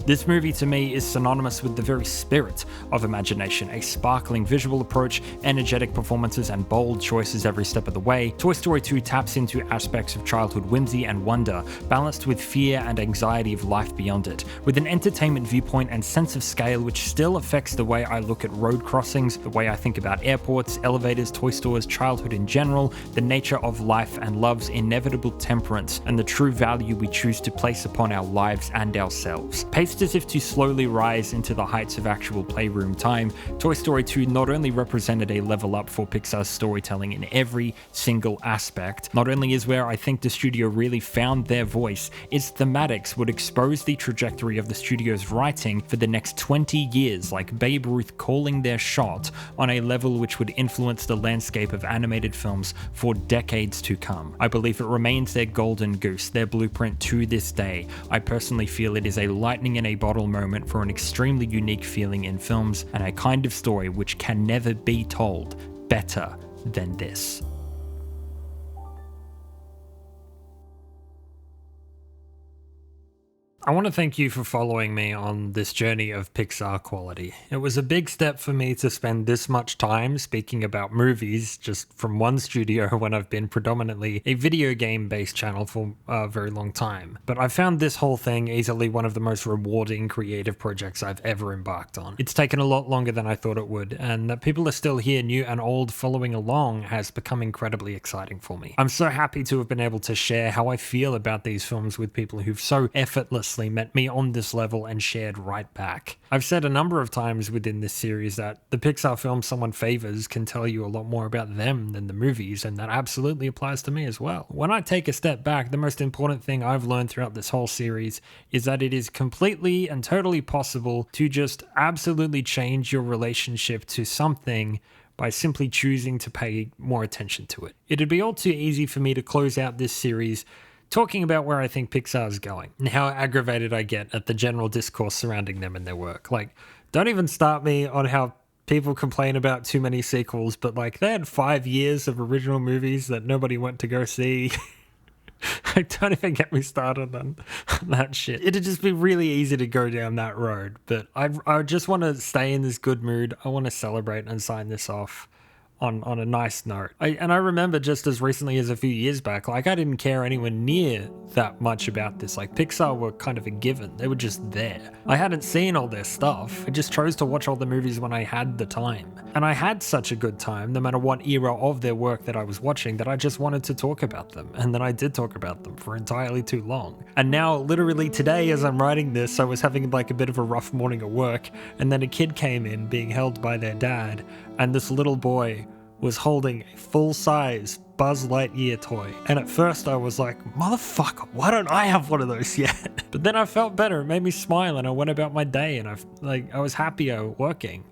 This movie to me is synonymous with the very spirit of imagination, a sparkling visual approach, energetic performance, performances and bold choices every step of the way, Toy Story 2 taps into aspects of childhood whimsy and wonder, balanced with fear and anxiety of life beyond it, with an entertainment viewpoint and sense of scale which still affects the way I look at road crossings, the way I think about airports, elevators, toy stores, childhood in general, the nature of life and love's inevitable temperance, and the true value we choose to place upon our lives and ourselves. Paced as if to slowly rise into the heights of actual playroom time, Toy Story 2 not only represented a level up for Pixar's storytelling in every single aspect, not only is where I think the studio really found their voice, its thematics would expose the trajectory of the studio's writing for the next 20 years, like Babe Ruth calling their shot, on a level which would influence the landscape of animated films for decades to come. I believe it remains their golden goose, their blueprint to this day. I personally feel it is a lightning in a bottle moment for an extremely unique feeling in films, and a kind of story which can never be told better than this. I want to thank you for following me on this journey of Pixar Quality. It was a big step for me to spend this much time speaking about movies just from one studio when I've been predominantly a video game based channel for a very long time. But I found this whole thing easily one of the most rewarding creative projects I've ever embarked on. It's taken a lot longer than I thought it would, and that people are still here, new and old, following along has become incredibly exciting for me. I'm so happy to have been able to share how I feel about these films with people who've so effortlessly met me on this level and shared right back. I've said a number of times within this series that the Pixar films someone favors can tell you a lot more about them than the movies, and that absolutely applies to me as well. When I take a step back, the most important thing I've learned throughout this whole series is that it is completely and totally possible to just absolutely change your relationship to something by simply choosing to pay more attention to it. It'd be all too easy for me to close out this series talking about where I think Pixar is going and how aggravated I get at the general discourse surrounding them and their work. Like, don't even start me on how people complain about too many sequels, but like, they had 5 years of original movies that nobody went to go see. Like, don't even get me started on that shit. It'd just be really easy to go down that road, but I just want to stay in this good mood. I want to celebrate and sign this off on a nice note. I remember just as recently as a few years back, like, I didn't care anywhere near that much about this. Like, Pixar were kind of a given. They were just there. I hadn't seen all their stuff. I just chose to watch all the movies when I had the time. And I had such a good time, no matter what era of their work that I was watching, that I just wanted to talk about them. And then I did talk about them for entirely too long. And now, literally today, as I'm writing this, I was having like a bit of a rough morning at work, and then a kid came in being held by their dad, and this little boy was holding a full-size Buzz Lightyear toy. And at first I was like, motherfucker, why don't I have one of those yet? But then I felt better. It made me smile, and I went about my day, and I was happier working.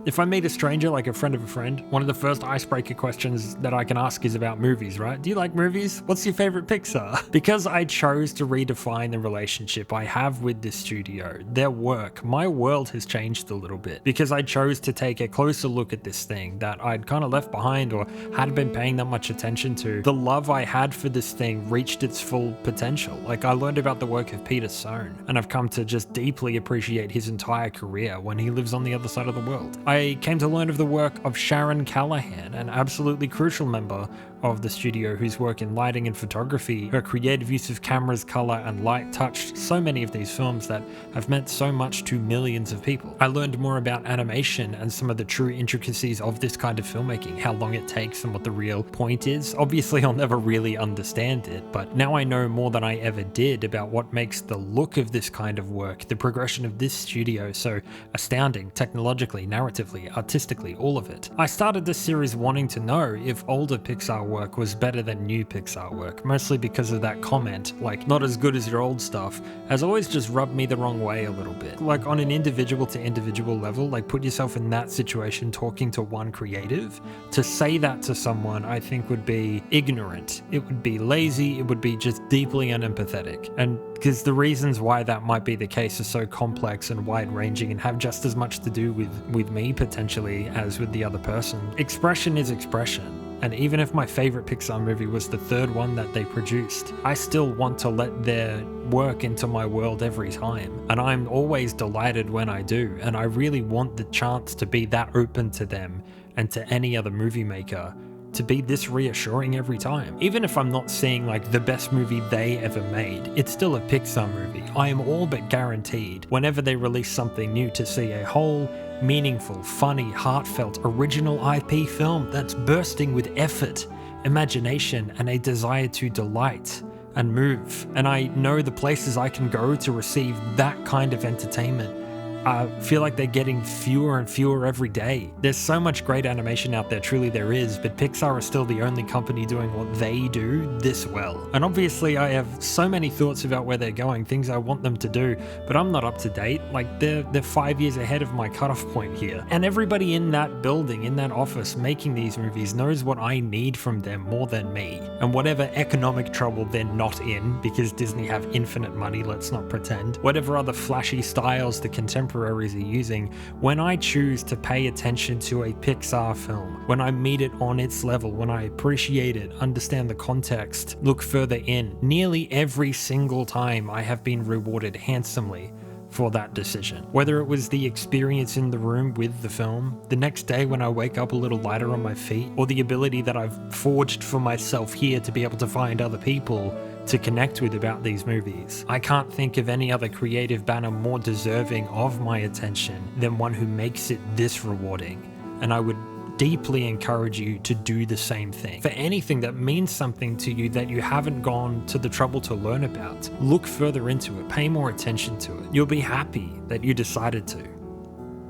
If I meet a stranger, like a friend of a friend, one of the first icebreaker questions that I can ask is about movies, right? Do you like movies? What's your favorite Pixar? Because I chose to redefine the relationship I have with this studio, their work, my world has changed a little bit. Because I chose to take a closer look at this thing that I'd kind of left behind or hadn't been paying that much attention to. The love I had for this thing reached its full potential. Like, I learned about the work of Peter Sohn, and I've come to just deeply appreciate his entire career when he lives on the other side of the world. I came to learn of the work of Sharon Callahan, an absolutely crucial member of the studio whose work in lighting and photography, her creative use of cameras, color, and light touched so many of these films that have meant so much to millions of people. I learned more about animation and some of the true intricacies of this kind of filmmaking, how long it takes and what the real point is. Obviously, I'll never really understand it, but now I know more than I ever did about what makes the look of this kind of work, the progression of this studio so astounding, technologically, narratively, artistically, all of it. I started this series wanting to know if older Pixar work was better than new Pixar work, mostly because of that comment, like, not as good as your old stuff, has always just rubbed me the wrong way a little bit. Like, on an individual to individual level, like, put yourself in that situation talking to one creative. To say that to someone, I think would be ignorant. It would be lazy, it would be just deeply unempathetic. And because the reasons why that might be the case are so complex and wide-ranging and have just as much to do with me potentially as with the other person. Expression is expression. And even if my favorite Pixar movie was the third one that they produced, I still want to let their work into my world every time. And I'm always delighted when I do. And I really want the chance to be that open to them and to any other movie maker to be this reassuring every time. Even if I'm not seeing like the best movie they ever made, it's still a Pixar movie. I am all but guaranteed whenever they release something new to see a whole, meaningful, funny, heartfelt, original IP film that's bursting with effort, imagination, and a desire to delight and move. And I know the places I can go to receive that kind of entertainment. I feel like they're getting fewer and fewer every day. There's so much great animation out there, truly there is, but Pixar is still the only company doing what they do this well. And obviously I have so many thoughts about where they're going, things I want them to do, but I'm not up to date. Like they're 5 years ahead of my cutoff point here. And everybody in that building, in that office making these movies knows what I need from them more than me. And whatever economic trouble they're not in, because Disney have infinite money, let's not pretend, whatever other flashy styles the contemporaries are using, when I choose to pay attention to a Pixar film, when I meet it on its level, when I appreciate it, understand the context, look further in, nearly every single time I have been rewarded handsomely for that decision. Whether it was the experience in the room with the film, the next day when I wake up a little lighter on my feet, or the ability that I've forged for myself here to be able to find other people to connect with about these movies. I can't think of any other creative banner more deserving of my attention than one who makes it this rewarding, and I would deeply encourage you to do the same thing. For anything that means something to you that you haven't gone to the trouble to learn about, look further into it, pay more attention to it. You'll be happy that you decided to.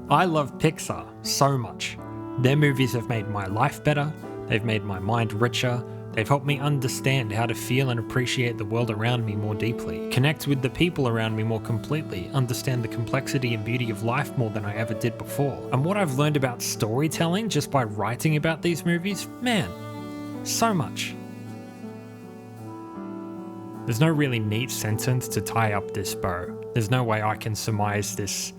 I love Pixar so much. Their movies have made my life better, they've made my mind richer, they've helped me understand how to feel and appreciate the world around me more deeply, connect with the people around me more completely, understand the complexity and beauty of life more than I ever did before. And what I've learned about storytelling just by writing about these movies, man, so much. There's no really neat sentence to tie up this bow. There's no way I can surmise this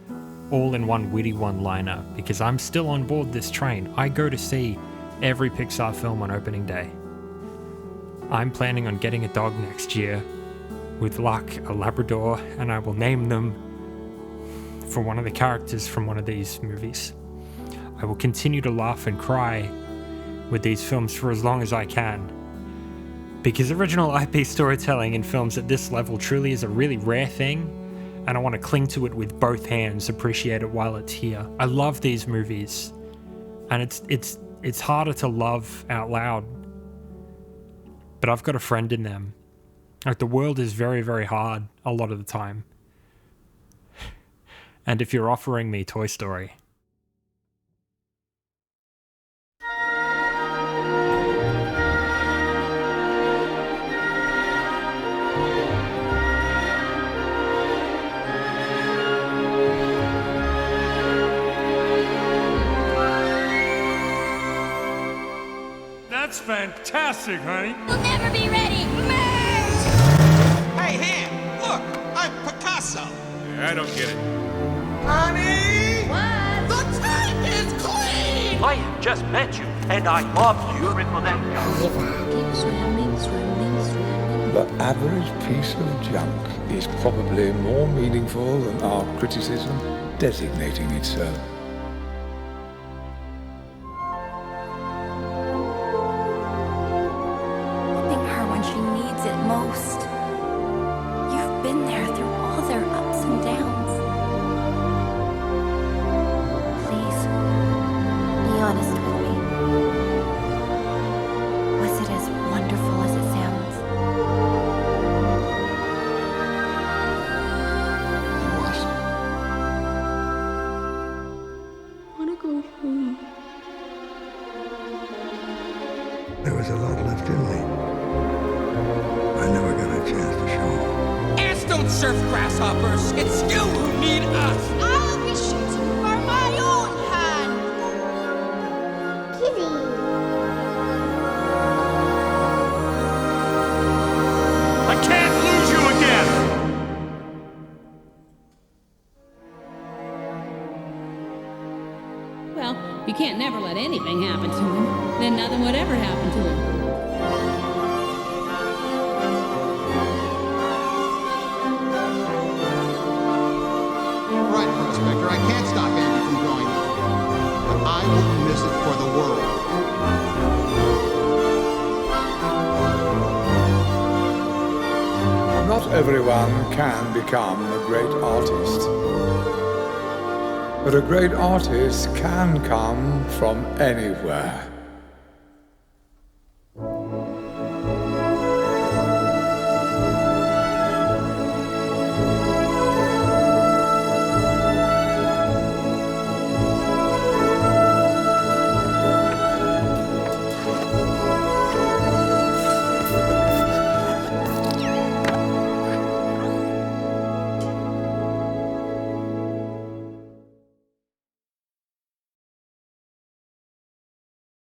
all in one witty one-liner, because I'm still on board this train. I go to see every Pixar film on opening day. I'm planning on getting a dog next year, with luck a Labrador, and I will name them for one of the characters from one of these movies. I will continue to laugh and cry with these films for as long as I can, because original IP storytelling in films at this level truly is a really rare thing, and I want to cling to it with both hands, appreciate it while it's here. I love these movies, and it's harder to love out loud, but I've got a friend in them. Like, the world is very, very hard a lot of the time. And if you're offering me Toy Story, That's fantastic, honey. We'll never be ready. Merge! Hey, Ham, look, I'm Picasso. I don't get it. Honey! What? The tank is clean! I have just met you, and I love you. Keep swimming, swimming, swimming. The average piece of junk is probably more meaningful than our criticism designating it so. Helping her when she needs it most. You've been there through all their ups and downs. Please, be honest with me. Was it as wonderful as it sounds? It was. I want to go home. There was a lot left in me. I never got a chance to show. Ants don't surf grasshoppers. It's you who need us. I'll be shooting for my own hand. Kitty. I can't lose you again! Well, you can't never let anything happen to him. Then nothing would ever happen to him. Right, Prospector, I can't stop Andy from growing up. But I wouldn't miss music for the world. Not everyone can become a great artist. But a great artist can come from anywhere.